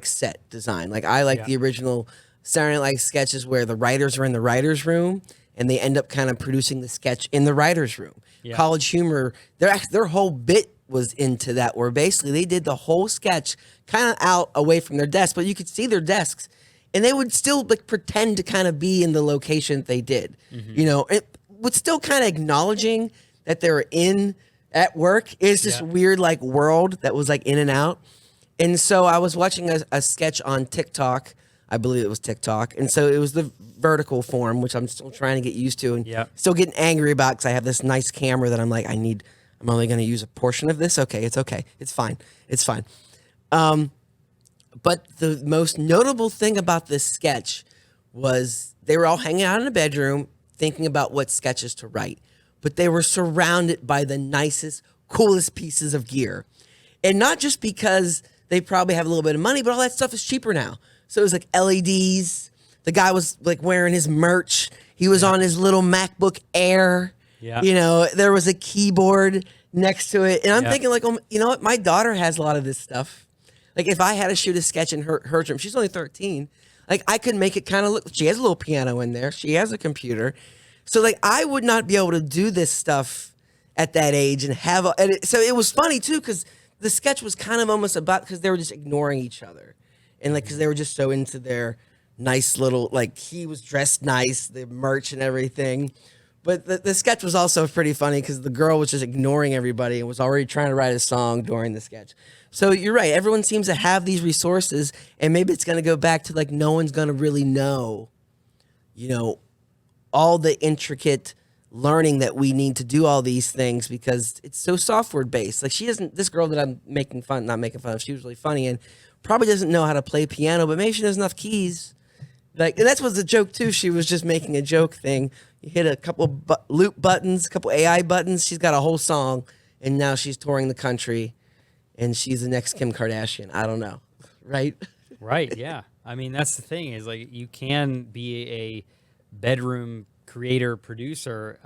set design. I like the original Saturday Night Live sketches where the writers are in the writer's room and they end up kind of producing the sketch in the writer's room. Yeah. College Humor, their whole bit was into that, where basically they did the whole sketch kind of out away from their desk, but you could see their desks. And they would still pretend to kind of be in the location they did, it was still kind of acknowledging that they were at work. It's this weird world that was in and out. And so I was watching a sketch on TikTok. I believe it was TikTok. And so it was the vertical form, which I'm still trying to get used to and still getting angry about because I have this nice camera that I'm I'm only going to use a portion of this. Okay, it's okay. It's fine. It's fine. But the most notable thing about this sketch was they were all hanging out in a bedroom thinking about what sketches to write. But they were surrounded by the nicest, coolest pieces of gear. And not just because they probably have a little bit of money, but all that stuff is cheaper now. So it was LEDs. The guy was wearing his merch. He was on his little MacBook Air. Yeah. There was a keyboard next to it. And I'm Yeah. thinking like, oh, you know what? My daughter has a lot of this stuff. Like if I had to shoot a sketch in her room, she's only 13. Like I could make it kind of look, she has a little piano in there. She has a computer. So like I would not be able to do this stuff at that age and have so it was funny too, because the sketch was kind of almost about, because they were just ignoring each other. And like, because they were just so into their nice little, like he was dressed nice, the merch and everything. But the sketch was also pretty funny because the girl was just ignoring everybody and was already trying to write a song during the sketch. So you're right. Everyone seems to have these resources, and maybe it's going to go back to like no one's going to really know, you know, all the intricate learning that we need to do all these things because it's so software based. Like she doesn't, this girl that I'm not making fun of, she was really funny and probably doesn't know how to play piano, but maybe she knows enough keys. Like, and that's was the joke too. She was just making a joke thing. You hit a couple loop buttons, a couple AI buttons. She's got a whole song, and now she's touring the country, and she's the next Kim Kardashian. I don't know, right? Right. Yeah. I mean, that's the thing is like you can be a bedroom creator, producer,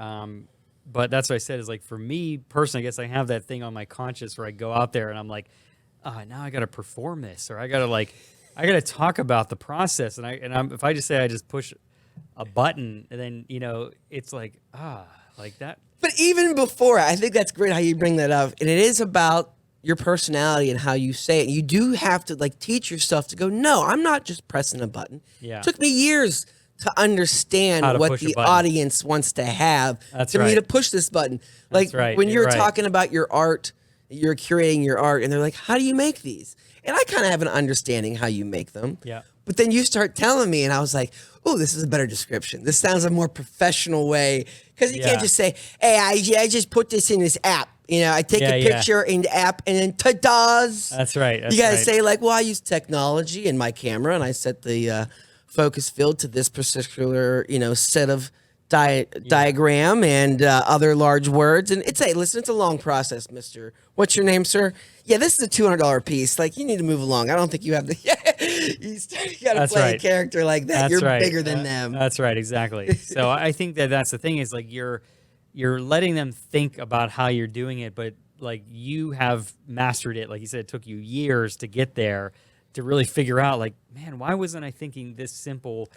but that's what I said is like for me personally, I guess I have that thing on my conscience where I go out there and I'm like, now I got to perform this, or I got to talk about the process, and if I just say I just push a button, and then it's like like that. But even before, I think that's great how you bring that up, and it is about your personality and how you say it. You do have to like teach yourself to go, no, I'm not just pressing a button. Yeah. It took me years to understand How to what push a the button. audience wants to have That's me right. to push this button. Like That's right. when You're you're right. talking about your art, you're curating your art, and they're like, how do you make these? And I kind of have an understanding how you make them. Yeah. But then you start telling me, and I was like, oh, this is a better description. This sounds a more professional way. Because you Yeah. can't just say, hey, I just put this in this app. You know, I take Yeah, a yeah. picture in the app, and then ta-da's. That's right. That's You got to right. say, like, well, I use technology in my camera, and I set the focus field to this particular, set of diagram and other large words. And it's, hey, listen, it's a long process, mister. What's your name, sir? Yeah, this is a $200 piece. Like, you need to move along. I don't think you have the... you got to That's play a right. character like that. That's You're right. bigger than them. That's right, exactly. So I think that's the thing is like you're letting them think about how you're doing it, but like you have mastered it. Like you said, it took you years to get there to really figure out like, man, why wasn't I thinking this simple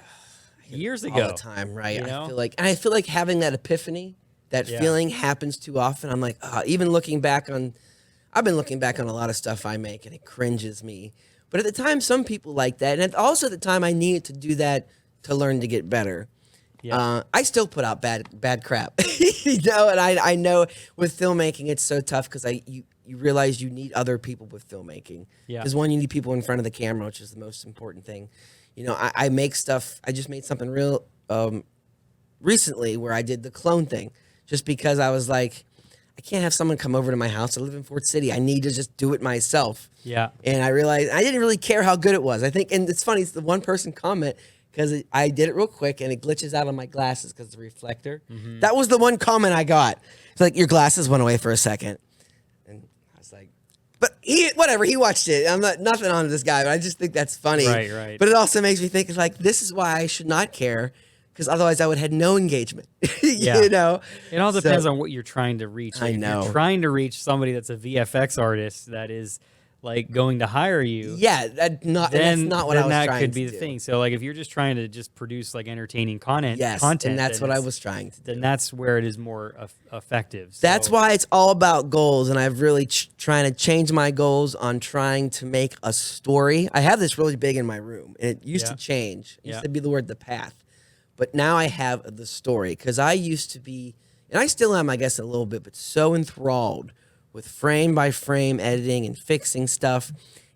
years ago? All the time, right? You know? I feel like having that epiphany, that Yeah. feeling happens too often. I'm like, even looking back on, I've been looking back on a lot of stuff I make, and it cringes me. But at the time, some people like that, and also at the time, I needed to do that to learn to get better. Yeah. I still put out bad crap, and I know with filmmaking it's so tough because you realize you need other people with filmmaking. Yeah. Because one, you need people in front of the camera, which is the most important thing. I make stuff. I just made something real recently where I did the clone thing, just because I was like, I can't have someone come over to my house. I live in Fort City. I need to just do it myself. Yeah. And I realized I didn't really care how good it was. I think, and it's funny, it's the one person comment because I did it real quick and it glitches out on my glasses because of the reflector. Mm-hmm. That was the one comment I got. It's like, your glasses went away for a second. And I was like, but he watched it. I'm not nothing on this guy, but I just think that's funny. Right. But it also makes me think, it's like, this is why I should not care, because otherwise I would have had no engagement. Yeah. You know? It all So- depends on what you're trying to reach. I Like, if know. you're trying to reach somebody that's a VFX artist that is like going to hire you. Yeah, that's not what I was that trying could be to the do. thing. So like if you're just trying to just produce like entertaining content, Yes, and that's then what I it's- was trying to do. Then that's where it is more effective. That's So- why it's all about goals, and I've really trying to change my goals on trying to make a story. I have this really big in my room, and it used Yeah. to change. It used Yeah. to be the word the path, but now I have the story, because I used to be, and I still am, I guess, a little bit, but so enthralled with frame by frame editing and fixing stuff,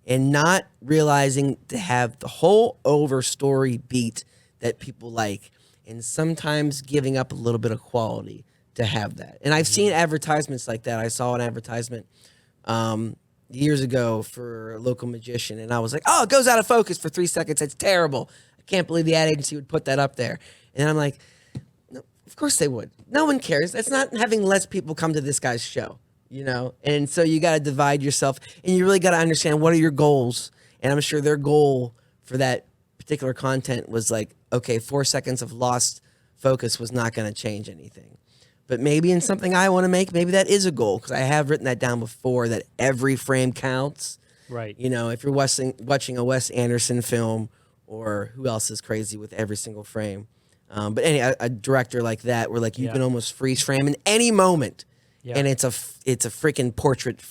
and not realizing to have the whole over story beat that people like, and sometimes giving up a little bit of quality to have that. And I've seen advertisements like that. I saw an advertisement years ago for a local magician, and I was like, oh, it goes out of focus for 3 seconds. It's terrible. I can't believe the ad agency would put that up there. And I'm like, no, of course they would. No one cares. That's not having less people come to this guy's show, And so you got to divide yourself, and you really got to understand what are your goals. And I'm sure their goal for that particular content was like, okay, 4 seconds of lost focus was not going to change anything. But maybe in something I want to make, maybe that is a goal, because I have written that down before, that every frame counts. Right. You know, if you're watching a Wes Anderson film, or who else is crazy with every single frame. But a director like that, where like you can almost freeze frame in any moment, and it's a freaking portrait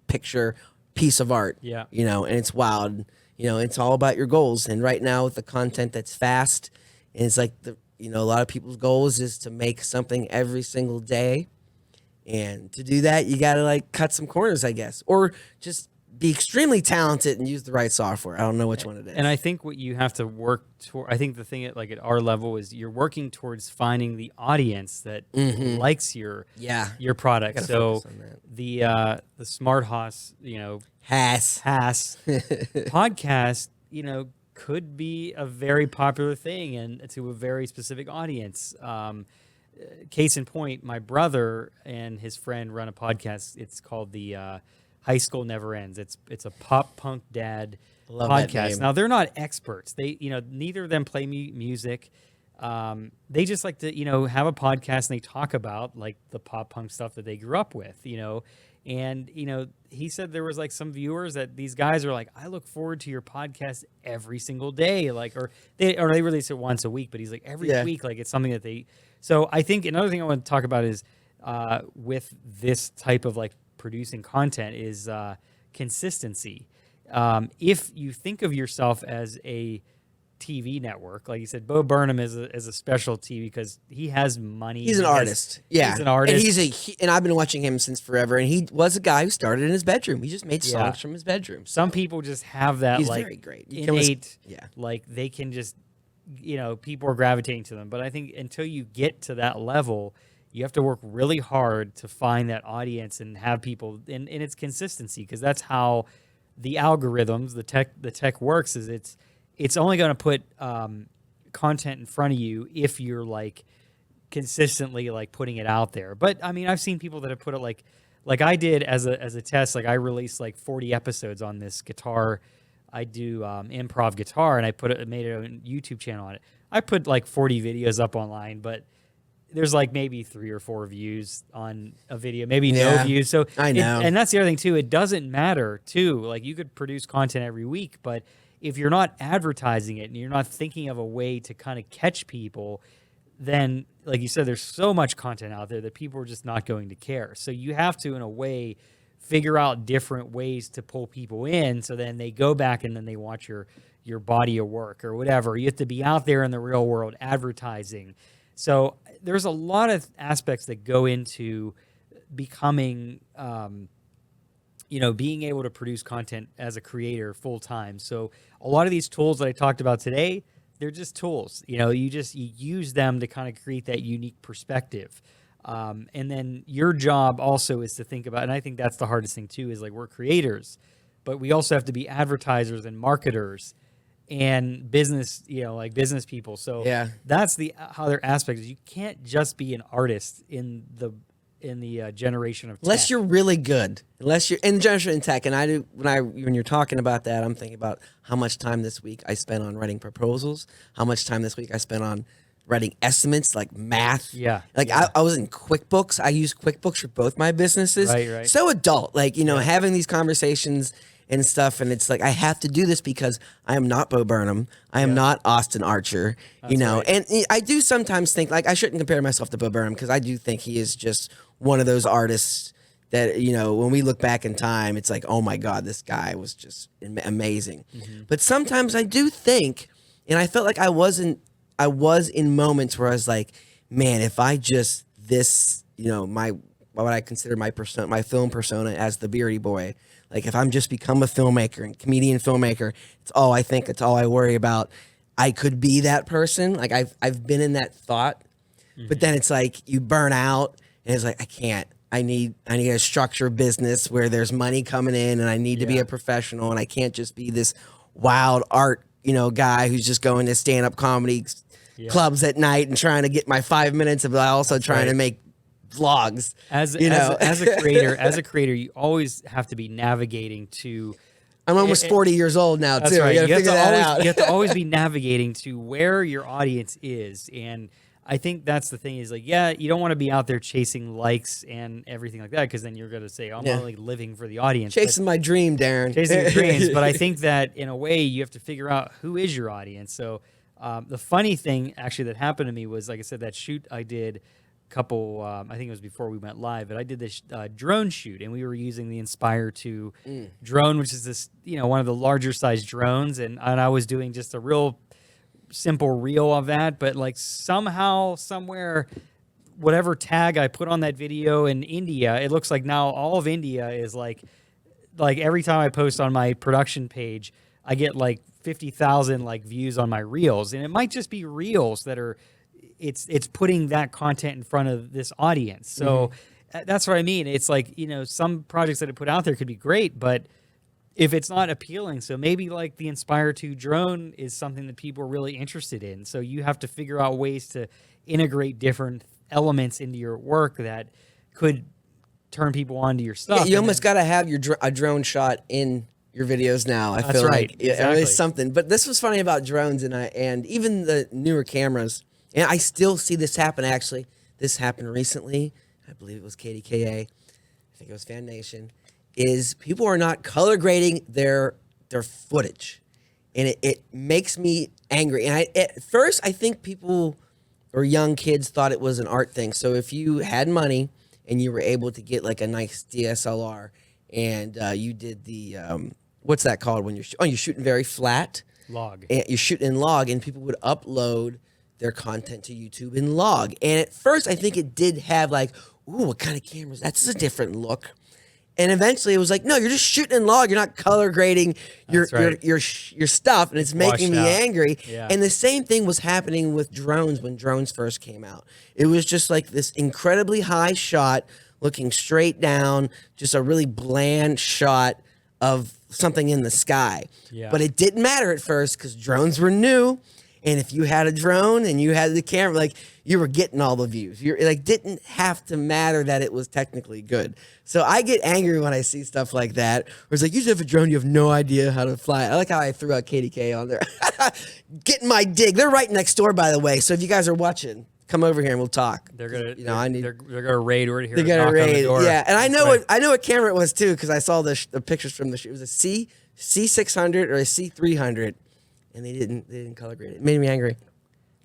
picture piece of art. Yeah. You know, and it's wild. You know, it's all about your goals. And right now with the content that's fast, and it's like a lot of people's goals is to make something every single day. And to do that, you got to like cut some corners, I guess, or just be extremely talented and use the right software. I don't know which one it is. And I think what you have to work toward, I think the thing at our level is you're working towards finding the audience that likes your product. So the Smart Haus, Haus podcast, could be a very popular thing and to a very specific audience. Case in point, my brother and his friend run a podcast. It's called the High School Never Ends. It's a pop punk dad podcast. Now they're not experts. They neither of them play music. They just like to have a podcast and they talk about like the pop punk stuff that they grew up with. And he said there was like some viewers that these guys are like, I look forward to your podcast every single day, like or they release it once a week, but he's like every week, like it's something that they. So I think another thing I want to talk about is with this type of like producing content is consistency. If you think of yourself as a TV network, like you said, Bo Burnham is a specialty because he has money. He's an artist. He's an artist, and I've been watching him since forever. And he was a guy who started in his bedroom. He just made songs from his bedroom. Some people just have that. He's like very great. Innate. Like they can just, people are gravitating to them. But I think until you get to that level, you have to work really hard to find that audience and have people, and it's consistency, because that's how the algorithms, the tech works. Is it's only going to put content in front of you if you're like consistently like putting it out there. But I mean, I've seen people that have put it like I did as a test. Like I released like 40 episodes on this guitar. I do improv guitar, and I made a YouTube channel on it. I put like 40 videos up online, but there's like maybe 3 or 4 views on a video, maybe no views. So I know, and that's the other thing too. It doesn't matter too. Like you could produce content every week, but if you're not advertising it and you're not thinking of a way to kind of catch people, then like you said, there's so much content out there that people are just not going to care. So you have to, in a way, figure out different ways to pull people in, so then they go back and then they watch your body of work or whatever. You have to be out there in the real world advertising. So there's a lot of aspects that go into becoming, being able to produce content as a creator full time. So a lot of these tools that I talked about today, they're just tools. You use them to kind of create that unique perspective. And then your job also is to think about, and I think that's the hardest thing too, is like we're creators, but we also have to be advertisers and marketers and business, like business people. So that's the other aspect, is you can't just be an artist in the generation of tech. Unless you're really good, unless you're in generation in tech. And when you're talking about that, I'm thinking about how much time this week I spent on writing proposals, how much time this week I spent on writing estimates, like math. I was in QuickBooks. I use QuickBooks for both my businesses. Right. So adult, like, having these conversations and stuff. And it's like, I have to do this because I am not Bo Burnham. I am not Austin Archer, Right. And I do sometimes think, like, I shouldn't compare myself to Bo Burnham, because I do think he is just one of those artists that, when we look back in time, it's like, oh my God, this guy was just amazing. Mm-hmm. But sometimes I do think, and I felt like I was in moments where I was like, man, if I just what I consider my film persona as the beardy boy, like if I'm just become a filmmaker and comedian filmmaker, it's all I think, it's all I worry about. I could be that person. Like I've been in that thought, but then it's like you burn out, and it's like, I can't. I need a structured business where there's money coming in, and I need to be a professional, and I can't just be this wild art, guy who's just going to stand-up comedy clubs at night and trying to get my 5 minutes of also trying to make vlogs. As a creator, you always have to be navigating to. I'm almost 40 years old now, that's too. Right. You have to always be navigating to where your audience is. And I think that's the thing is like, yeah, you don't want to be out there chasing likes and everything like that because then you're going to say, oh, I'm only living for the audience. Chasing my dream, Darin. Chasing your dreams. But I think that in a way you have to figure out who is your audience. So the funny thing actually that happened to me was, like I said, that shoot I did couple I think it was before we went live, but I did this drone shoot and we were using the Inspire 2 drone, which is this one of the larger size drones, and I was doing just a real simple reel of that, but like somehow somewhere whatever tag I put on that video in India, it looks like now all of India is like every time I post on my production page I get like 50,000 like views on my reels, and it might just be reels that are it's putting that content in front of this audience. So that's what I mean. It's like, some projects that I put out there could be great, but if it's not appealing, so maybe like the Inspire 2 drone is something that people are really interested in. So you have to figure out ways to integrate different elements into your work that could turn people on to your stuff. Yeah, you almost got to have a drone shot in your videos now. I feel right. like Exactly. it's something. But this was funny about drones and even the newer cameras. And I still see this happen, actually. This happened recently. I believe it was KDKA. I think it was Fan Nation. Is people are not color grading their footage. And it makes me angry. And at first, I think people or young kids thought it was an art thing. So if you had money and you were able to get like a nice DSLR and you did the, what's that called when you're shooting very flat? Log. And you're shooting in log, and people would upload their content to YouTube in log. And at first, I think it did have like, ooh, what kind of cameras? That's a different look. And eventually, it was like, no, you're just shooting in log. You're not color grading your stuff, and it's making me angry. Yeah. And the same thing was happening with drones when drones first came out. It was just like this incredibly high shot, looking straight down, just a really bland shot of something in the sky. Yeah. But it didn't matter at first because drones were new. And if you had a drone and you had the camera, like you were getting all the views. You're like didn't have to matter that it was technically good. So I get angry when I see stuff like that. Where it's like you just have a drone, you have no idea how to fly. I like how I threw out KDK on there. Getting my dig. They're right next door, by the way. So if you guys are watching, come over here and we'll talk. They're gonna, they're gonna raid right here. They're gonna raid. Yeah, and I know what camera it was too because I saw the pictures from the shoot. It was a C600 or a C300. And they didn't color grade it. It made me angry.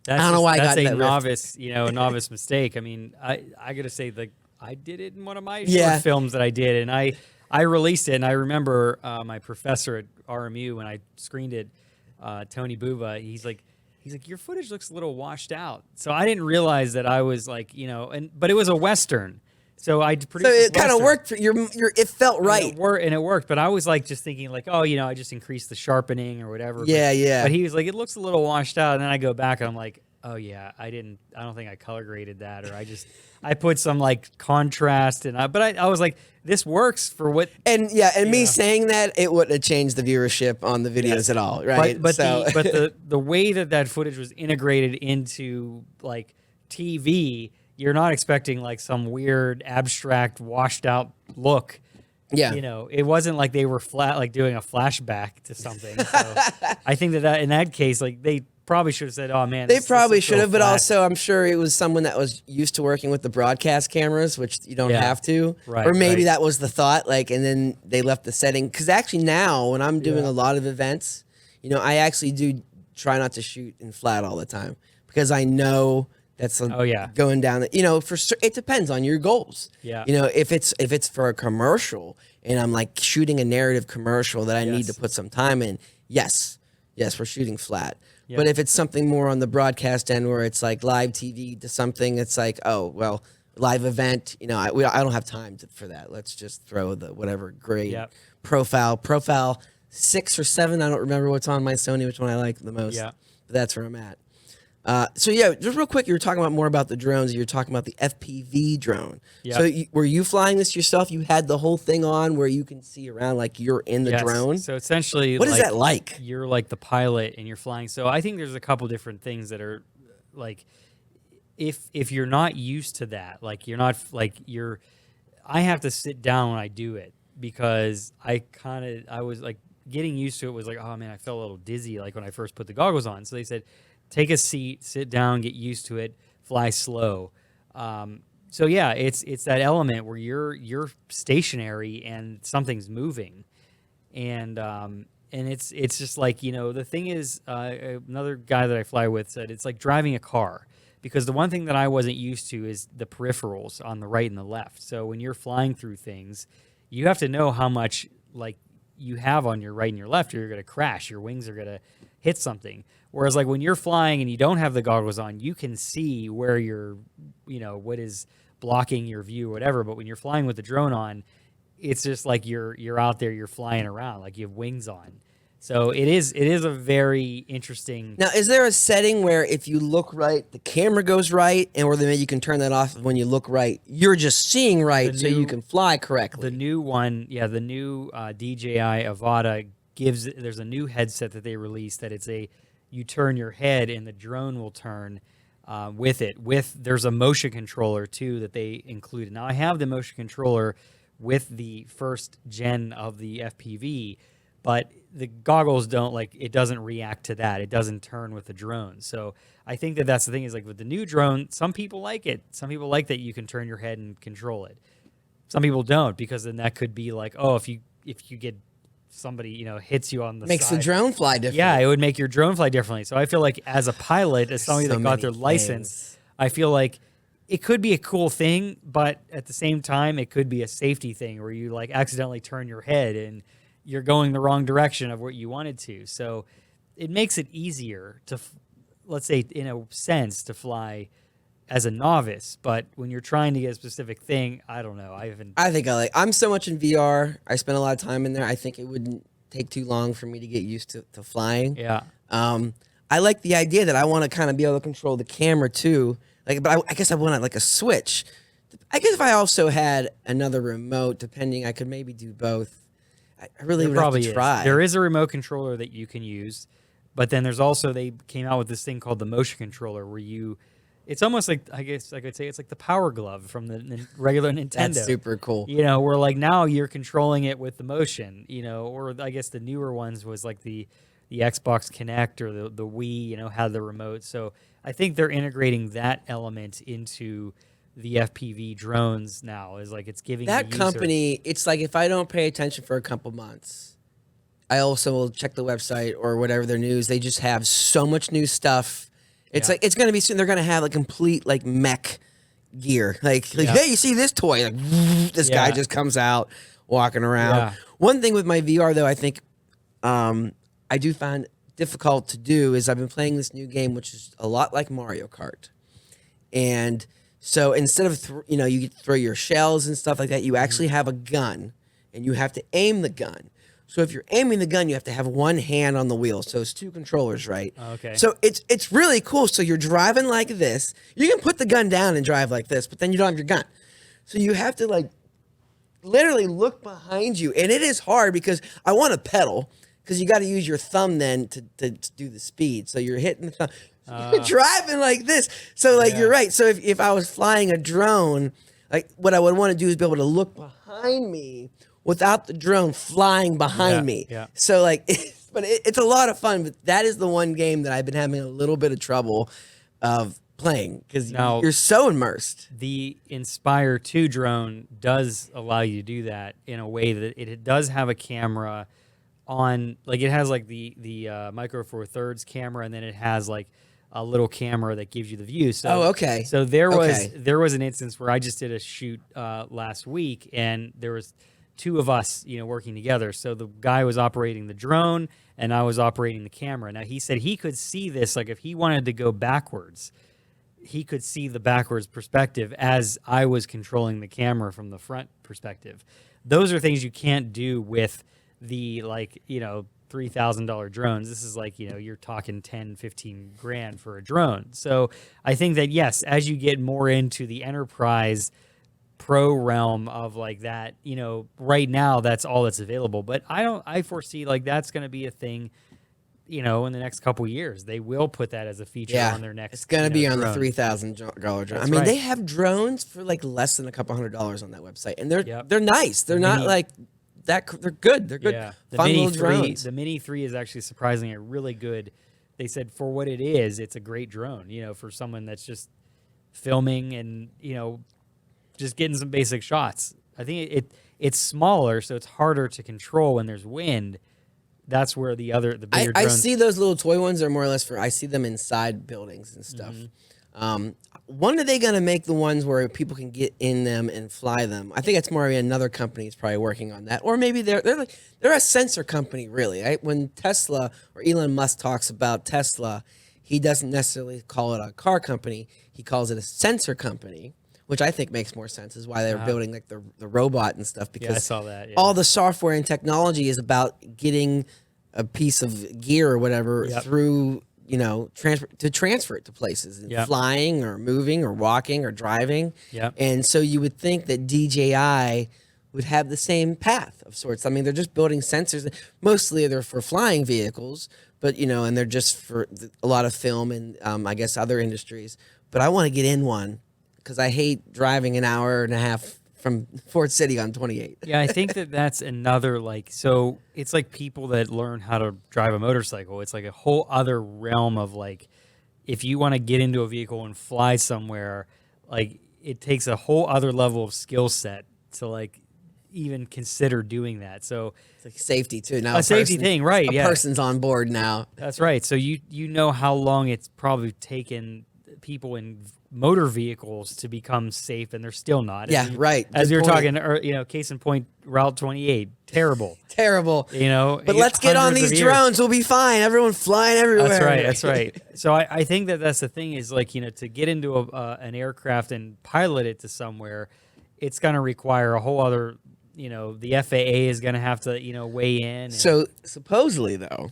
I don't know why I got that. That's a novice mistake. I mean, I gotta say, like, I did it in one of my short films that I did, and I released it. And I remember my professor at RMU when I screened it, Tony Buva. He's like, your footage looks a little washed out. So I didn't realize that I was like, but it was a Western. So I produced. So it kind of worked. It felt right. And it worked. But I was like, just thinking like, oh, I just increased the sharpening or whatever. Yeah. But he was like, it looks a little washed out. And then I go back and I'm like, oh yeah, I don't think I color graded that, or I put some like contrast and I was like, this works for what. And me saying that, it wouldn't have changed the viewership on the videos at all, right? But the way that footage was integrated into like TV. You're not expecting like some weird abstract washed out look. Yeah. It wasn't like they were like doing a flashback to something. So I think that in that case, like they probably should have said, oh man. They probably should have, but also I'm sure it was someone that was used to working with the broadcast cameras, which you don't have to. Right. Or maybe that was the thought, like, and then they left the setting. Because actually now when I'm doing a lot of events, I actually do try not to shoot in flat all the time because I know that's going down. It depends on your goals. Yeah. If it's for a commercial and I'm like shooting a narrative commercial that I need to put some time in, yes, we're shooting flat. Yeah. But if it's something more on the broadcast end where it's like live TV to something, it's like, oh well, live event. I don't have time for that. Let's just throw the whatever grade profile 6 or 7. I don't remember what's on my Sony, which one I like the most. Yeah. But that's where I'm at. Just real quick, you were talking about more about the drones. You were talking about the FPV drone. Yeah. So were you flying this yourself? You had the whole thing on where you can see around like you're in the drone? So essentially, what is that like? You're like the pilot and you're flying. So I think there's a couple different things that are like, if you're not used to that, like you're not like I have to sit down when I do it because I was like getting used to it was like, oh man, I felt a little dizzy like when I first put the goggles on. So they said, take a seat, sit down, get used to it, fly slow. So yeah, it's that element where you're stationary and something's moving, and it's just like, the thing is, another guy that I fly with said it's like driving a car, because the one thing that I wasn't used to is the peripherals on the right and the left. So when you're flying through things, you have to know how much like you have on your right and your left, or you're going to crash. Your wings are going to hit something. Whereas like when you're flying and you don't have the goggles on, you can see where you're, what is blocking your view or whatever. But when you're flying with the drone on, it's just like you're out there, you're flying around, like you have wings on. So it is a very interesting. Now, is there a setting where if you look right, the camera goes right, and where maybe you can turn that off when you look right? You're just seeing right, so you can fly correctly. The new one, the new DJI Avata there's a new headset that they released that you turn your head and the drone will turn with it. There's a motion controller too that they included. Now I have the motion controller with the first gen of the FPV, but the goggles it doesn't react to that. It doesn't turn with the drone. So I think that's the thing, is like with the new drone, some people like it. Some people like that you can turn your head and control it. Some people don't, because then that could be like, oh, if you get somebody, hits you on the Makes side. the drone fly different. Yeah, it would make your drone fly differently. So I feel like as a pilot, as somebody that got their license, I feel like it could be a cool thing, but at the same time, it could be a safety thing where you like accidentally turn your head and you're going the wrong direction of what you wanted to. So it makes it easier to, let's say, in a sense, to fly as a novice. But when you're trying to get a specific thing, I don't know. I'm so much in VR. I spend a lot of time in there. I think it wouldn't take too long for me to get used to flying. Yeah. I like the idea that I want to kind of be able to control the camera too. But I guess I want like a switch. I guess if I also had another remote, depending, I could maybe do both. I really would have to try. There is a remote controller that you can use, but then there's also, they came out with this thing called the motion controller where it's almost like, I guess I could say it's like the Power Glove from the regular Nintendo. That's super cool. Where like now you're controlling it with the motion, or I guess the newer ones was like the Xbox Kinect or the Wii, had the remote. So I think they're integrating that element into the FPV drones now, is like it's giving that the company. It's like if I don't pay attention for a couple months, I also will check the website or whatever their news. They just have so much new stuff. It's like it's gonna be soon. They're gonna have a complete like mech gear. Like hey, you see this toy? Like this guy just comes out walking around. Yeah. One thing with my VR though, I think I do find difficult to do is I've been playing this new game which is a lot like Mario Kart, and so instead of you throw your shells and stuff like that, you actually have a gun, and you have to aim the gun. So if you're aiming the gun, you have to have one hand on the wheel. So it's two controllers, right? Okay. So it's really cool. So you're driving like this. You can put the gun down and drive like this, but then you don't have your gun. So you have to like literally look behind you, and it is hard because I want to pedal because you got to use your thumb then to do the speed. So you're hitting the thumb. You're driving like this. So like you're right. So if I was flying a drone, like what I would want to do is be able to look behind me without the drone flying behind me. Yeah. So like, but it's a lot of fun. But that is the one game that I've been having a little bit of trouble of playing because you're so immersed. The Inspire 2 drone does allow you to do that in a way that it does have a camera on, like it has like the Micro Four Thirds camera, and then it has like a little camera that gives you the view. So, okay. So there was an instance where I just did a shoot last week, and there was two of us, working together. So the guy was operating the drone, and I was operating the camera. Now he said he could see this, like if he wanted to go backwards, he could see the backwards perspective as I was controlling the camera from the front perspective. Those are things you can't do with the $3,000 drones. This is like, you're talking 10, 15 grand for a drone. So I think that, yes, as you get more into the enterprise pro realm of like that, right now that's all that's available. But I foresee like that's going to be a thing, in the next couple years. They will put that as a feature on their next. It's going to be on drone. the $3,000 drone. That's I mean, right. they have drones for like less than a couple $100 on that website, and they're nice. They're not like that. They're good. They're good. Yeah. Fun little drones. The Mini 3 is actually surprisingly really good. They said for what it is, it's a great drone. For someone that's just filming and, just getting some basic shots. I think it's smaller, so it's harder to control when there's wind. That's where the bigger I drones. see those little toy ones are more or less I see them inside buildings and stuff. When are they going to make the ones where people can get in them and fly them? I think it's more another company is probably working on that, or maybe they're a sensor company, really. Right? When Tesla or Elon Musk talks about Tesla, he doesn't necessarily call it a car company. He calls it a sensor company, which I think makes more sense. Is why they're building like the robot and stuff, because I saw that. Yeah. all the software and technology is about getting a piece of gear or whatever through. Transfer it to places, and flying or moving or walking or driving. And so you would think that DJI would have the same path of sorts. I mean, they're just building sensors. Mostly they're for flying vehicles, but, and they're just for a lot of film and I guess other industries. But I want to get in one because I hate driving an hour and a half from Ford City on 28. Yeah, I think that's another, so it's like people that learn how to drive a motorcycle. It's like a whole other realm of if you want to get into a vehicle and fly somewhere, it takes a whole other level of skill set to even consider doing that. So it's like safety too. Now a safety thing, right? A person's on board now. That's right. So you know how long it's probably taken people in motor vehicles to become safe, and they're still not. Yeah, right. As you're talking, case in point, Route 28, terrible. But let's get on these drones. We'll be fine. Everyone flying everywhere. That's right. So I think that's the thing is to get into an aircraft and pilot it to somewhere, it's going to require a whole other, the FAA is going to have to, weigh in. So supposedly though,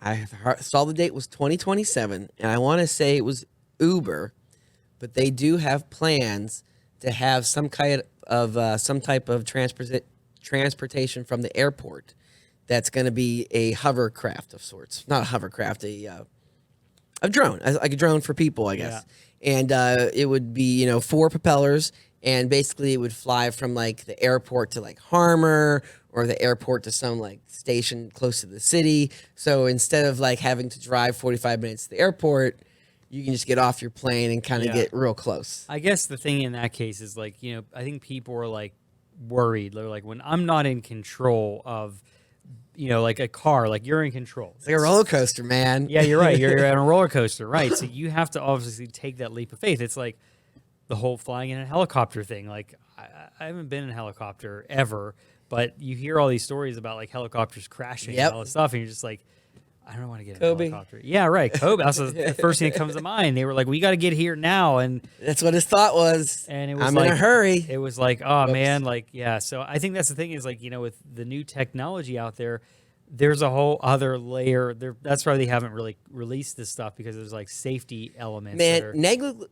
I saw the date was 2027, and I want to say it was Uber, but they do have plans to have some type of transportation from the airport. That's going to be a hovercraft of sorts, not a hovercraft, a drone, like a drone for people, I guess. Yeah. And it would be 4 propellers, and basically it would fly from the airport to Harmer, or the airport to some station close to the city. So instead of having to drive 45 minutes to the airport, you can just get off your plane and kind of get real close. I guess the thing in that case is I think people are worried. They're when I'm not in control of, a car, you're in control. It's like a roller coaster, man. Yeah, you're right. You're on a roller coaster, right? So you have to obviously take that leap of faith. It's like the whole flying in a helicopter thing. I haven't been in a helicopter ever, but you hear all these stories about helicopters crashing and all this stuff, and you're just I don't want to get in a helicopter. Yeah, right. Kobe. That's the first thing that comes to mind. They were we got to get here now. And that's what his thought was. And it was I'm in a hurry. It was oh, man, So I think that's the thing is with the new technology out there, there's a whole other layer. That's why they haven't really released this stuff, because there's safety elements. Man, negligent.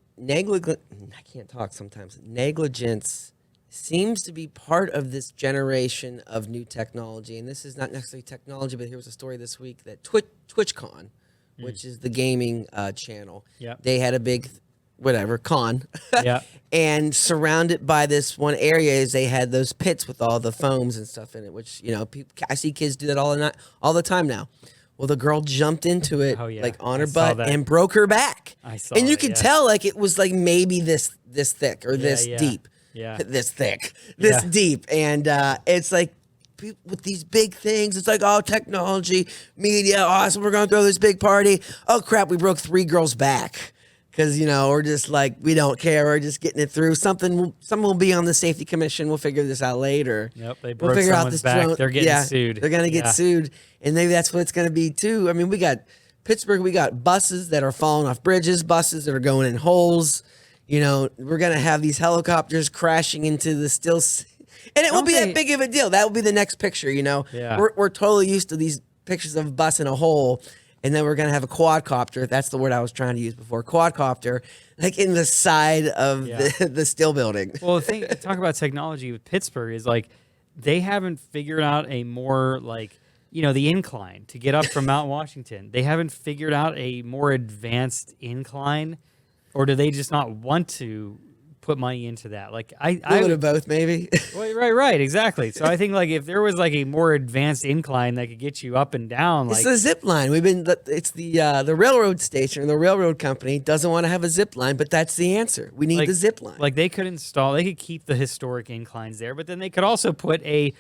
I can't talk sometimes. Negligence seems to be part of this generation of new technology, and this is not necessarily technology, but here was a story this week that TwitchCon, which is the gaming channel, they had a big con, and surrounded by this one area is they had those pits with all the foams and stuff in it, which I see kids do that all the time now. Well, the girl jumped into it on her butt and broke her back. I saw, and you could tell it was maybe this thick or this deep. Yeah, this thick, this deep, and it's with these big things. It's technology, media, awesome. We're gonna throw this big party. Oh crap, we broke 3 girls' back because we're just we don't care. We're just getting it through. Someone will be on the safety commission. We'll figure this out later. Yep, they broke someone's back. They're getting sued. They're gonna get sued, and maybe that's what it's gonna be too. I mean, we got Pittsburgh. We got buses that are falling off bridges, buses that are going in holes. We're going to have these helicopters crashing into the still, and it won't be that big of a deal. That will be the next picture, Yeah. We're totally used to these pictures of a bus in a hole, and then we're going to have a quadcopter. That's the word I was trying to use before. Quadcopter, in the side of the still building. Well, the thing, talk about technology with Pittsburgh is they haven't figured out a more the incline to get up from Mount Washington. They haven't figured out a more advanced incline. Or do they just not want to put money into that. Like A little bit of both, maybe. well, right, exactly. So I think like if there was like a more advanced incline that could get you up and down, It's like a zip line. It's the railroad station, or the railroad company doesn't want to have a zip line, but that's the answer. We need the zip line. like they could keep the historic inclines there, but then they could also put a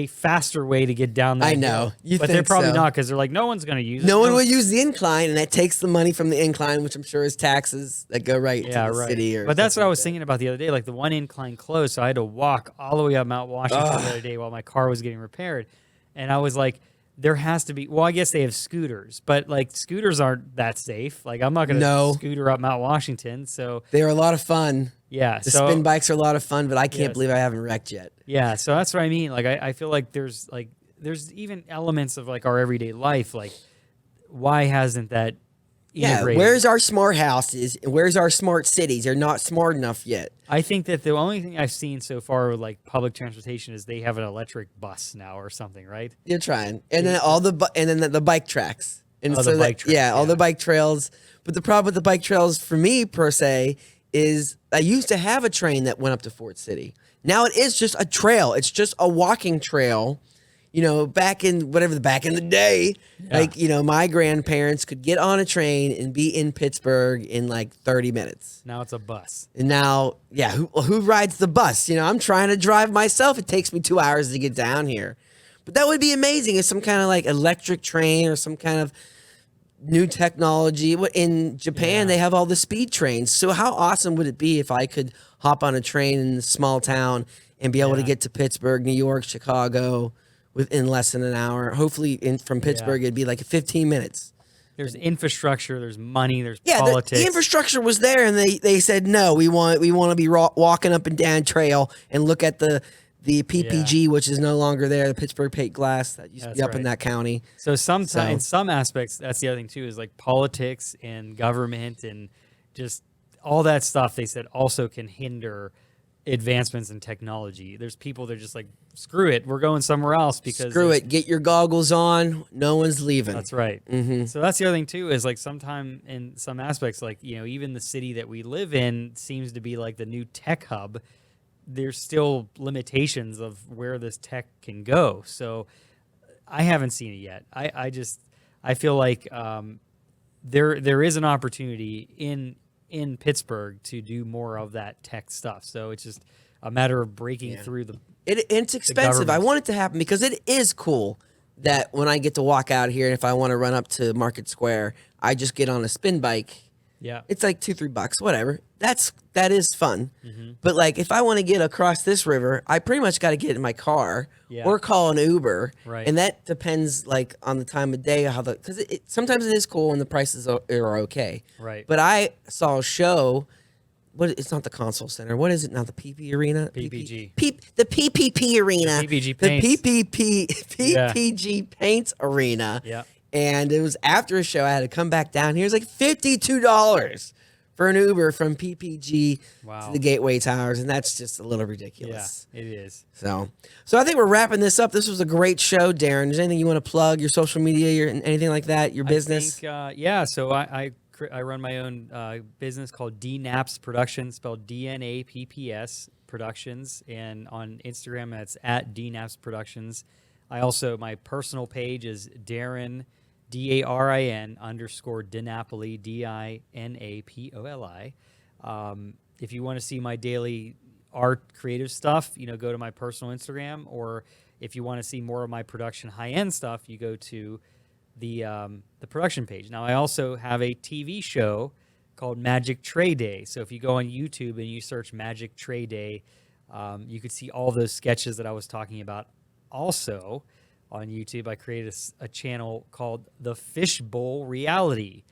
faster way to get down that I know. hill. But they're probably not, because they're like, no one's going to use it. No one will use the incline, and that takes the money from the incline, which I'm sure is taxes that go right to the city. But that's what I was thinking about the other day. Like the one incline closed, so I had to walk all the way up Mount Washington the other day while my car was getting repaired. And I was like, there has to be. Well, I guess they have scooters, but like scooters aren't that safe. Like I'm not going to scooter up Mount Washington. So they're a lot of fun. Yeah, the spin bikes are a lot of fun, but I can't believe I haven't wrecked yet. Yeah, so that's what I mean. Like I feel like there's even elements of like our everyday life. Like why hasn't that integrated? Where's our smart houses? Where's our smart cities? They're not smart enough yet. I think that the only thing I've seen so far with like public transportation is they have an electric bus now or something, right? You're trying, and then the bike tracks, and all the bike trails. But the problem with the bike trails for me per se is I used to have a train that went up to Fort City. Now it is just a trail. It's just a walking trail. You know, back in the day, like, you know, my grandparents could get on a train and be in Pittsburgh in like 30 minutes. Now it's a bus. And now, who rides the bus? You know, I'm trying to drive myself. It takes me 2 hours to get down here. But that would be amazing if some kind of like electric train or some kind of new technology. In Japan, they have all the speed trains. So how awesome would it be if I could hop on a train in a small town and be able to get to Pittsburgh, New York, Chicago within less than an hour? Hopefully from Pittsburgh, it'd be like 15 minutes. There's infrastructure, there's money, there's politics. The infrastructure was there, and they said, no, we want to be walking up and down trail and look at the PPG, which is no longer there, the Pittsburgh Plate Glass that used to be up in that county. So in some aspects, that's the other thing too, is like politics and government and just all that stuff, they said also can hinder advancements in technology. There's people that are just like, screw it, we're going somewhere else because get your goggles on, no one's leaving. That's right. Mm-hmm. So that's the other thing too, is like sometime in some aspects, like, you know, even the city that we live in seems to be like the new tech hub. There's still limitations of where this tech can go. So I haven't seen it yet. I feel like there is an opportunity in Pittsburgh to do more of that tech stuff. So it's just a matter of breaking through it's expensive. I want it to happen because it is cool that when I get to walk out here, and if I want to run up to Market Square, I just get on a spin bike. Yeah. It's like $2-3, whatever. That is fun. Mm-hmm. But like if I want to get across this river, I pretty much got to get in my car or call an Uber. Right. And that depends like on the time of day, because sometimes it is cool and the prices are okay. Right. But I saw a show. It's not the console center. What is it now? The PP Arena? PPG. The PPP Arena. The PPG Paints. The PPG Paints Arena. Yeah. And it was after a show. I had to come back down here. It was like $52 for an Uber from PPG to the Gateway Towers, and that's just a little ridiculous. Yeah, it is. So I think we're wrapping this up. This was a great show, Darin. Is there anything you want to plug? Your social media, anything like that? Your business? I think, so I run my own business called DNAPS Productions, spelled DNAPPS Productions, and on Instagram that's at DNAPS Productions. My personal page is Darin, DARIN _ DiNapoli, DINAPOLI. If you want to see my daily art creative stuff, go to my personal Instagram, or if you want to see more of my production high-end stuff, you go to the production page. Now, I also have a TV show called Magic Tray Day. So if you go on YouTube and you search Magic Tray Day, you could see all those sketches that I was talking about. Also, on YouTube, I created a channel called The Fishbowl Reality.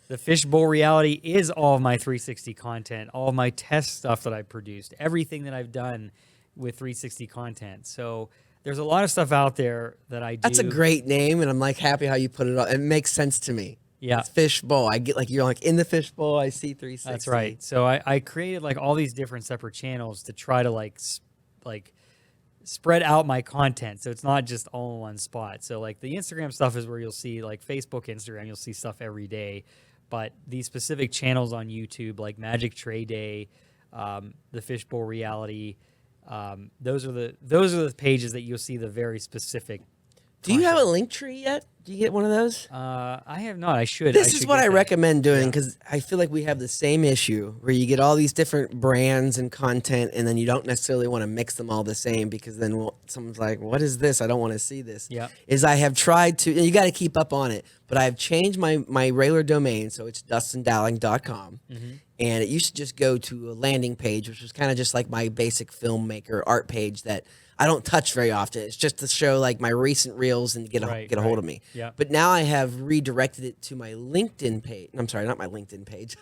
The Fishbowl Reality is all of my 360 content, all of my test stuff that I produced, everything that I've done with 360 content. So there's a lot of stuff out there that I do. That's a great name, and I'm like happy how you put it on. It makes sense to me. Yeah. It's Fishbowl. I get like you're like in the fishbowl. I see 360. That's right. So I created like all these different separate channels to try to like spread out my content, so it's not just all in one spot. So like the Instagram stuff is where you'll see, like Facebook, Instagram, you'll see stuff every day. But these specific channels on YouTube, like Magic Tray Day, the Fishbowl Reality. Those are the pages that you'll see the very specific. Do you have a link tree yet? Do you get one of those? I have not. I should. This is what I recommend doing Yeah. because I feel like we have the same issue where you get all these different brands and content, and then you don't necessarily want to mix them all the same because then someone's like, "What is this? I don't want to see this." Yeah. Is I have tried to, and you got to keep up on it, but I've changed my regular domain, so it's dustindowling.com. And it used to just go to a landing page, which was kind of just like my basic filmmaker art page that I don't touch very often. It's just to show like my recent reels and get a hold of me. Yeah. But now I have redirected it to my LinkedIn page. I'm sorry, not my LinkedIn page.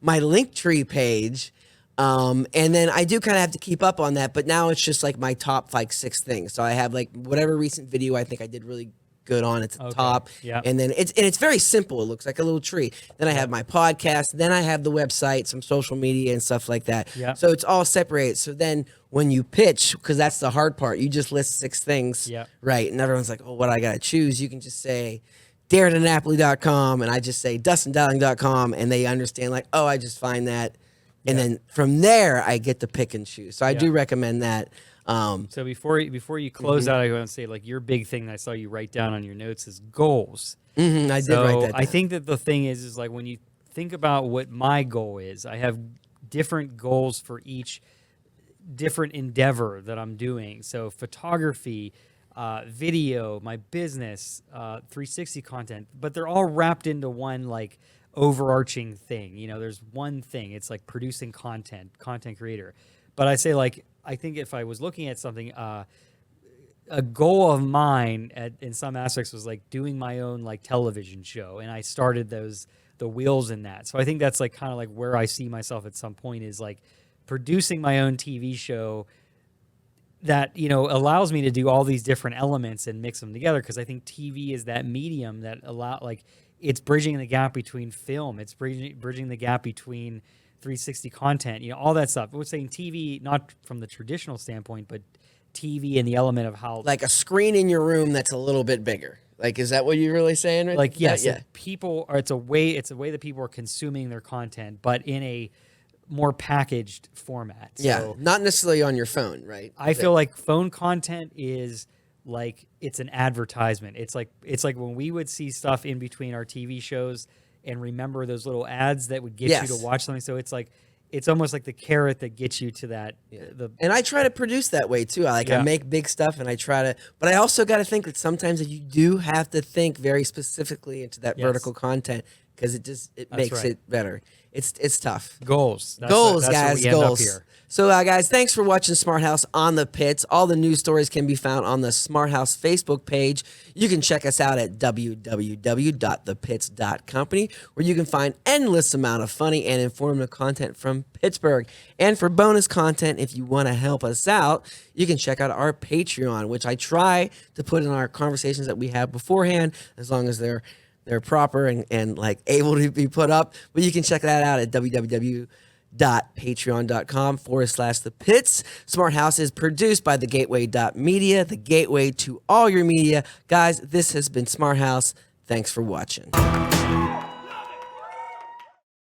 My Linktree page. And then I do kind of have to keep up on that, but now it's just like my top like 6 things. So I have like whatever recent video I think I did really good on at the top. Yeah. And then it's very simple. It looks like a little tree. Then I have my podcast. Then I have the website, some social media and stuff like that. Yeah. So it's all separated. So then when you pitch, because that's the hard part, you just list 6 things. Yeah. Right. And everyone's like, oh, what I got to choose? You can just say Darin DiNapoli.com and I just say DustinDowling.com and they understand like, oh, I just find that. And then from there, I get to pick and choose. So I do recommend that. So before you close out, I want to say like your big thing that I saw you write down on your notes is goals. I did write that down. I think that the thing is like when you think about what my goal is, I have different goals for each different endeavor that I'm doing. So photography, video, my business, 360 content, but they're all wrapped into one like overarching thing. You know, there's one thing. It's like producing content creator. But I say like I think if I was looking at something, a goal of mine in some aspects was like doing my own like television show, and I started the wheels in that. So I think that's like kind of like where I see myself at some point is like producing my own TV show that, you know, allows me to do all these different elements and mix them together. Because I think TV is that medium that it's bridging the gap between film, it's bridging the gap between 360 content, you know, all that stuff. We're saying TV, not from the traditional standpoint, but TV and the element of how like a screen in your room that's a little bit bigger. Like, is that what you're really saying? Right? like, yes, Yeah. it's a way that people are consuming their content, but in a more packaged format. Yeah. So Not necessarily on your phone, right? I feel like phone content is like, it's an advertisement. It's like when we would see stuff in between our TV shows and remember those little ads that would get you to watch something. So it's like, it's almost like the carrot that gets you to that. And I try to produce that way too. I make big stuff and I try to, but I also got to think that sometimes you do have to think very specifically into that vertical content because it makes it better. It's tough. Goals. Goals, that's guys. where we end up Goals. here. So, guys, thanks for watching Smart House on the Pits. All the news stories can be found on the Smart House Facebook page. You can check us out at www.thepitts.company, where you can find endless amount of funny and informative content from Pittsburgh. And for bonus content, if you want to help us out, you can check out our Patreon, which I try to put in our conversations that we have beforehand, as long as they're proper and like able to be put up. But you can check that out at www.patreon.com/thepits. Smart House is produced by thegateway.media, the gateway to all your media. Guys, this has been Smart House. Thanks for watching.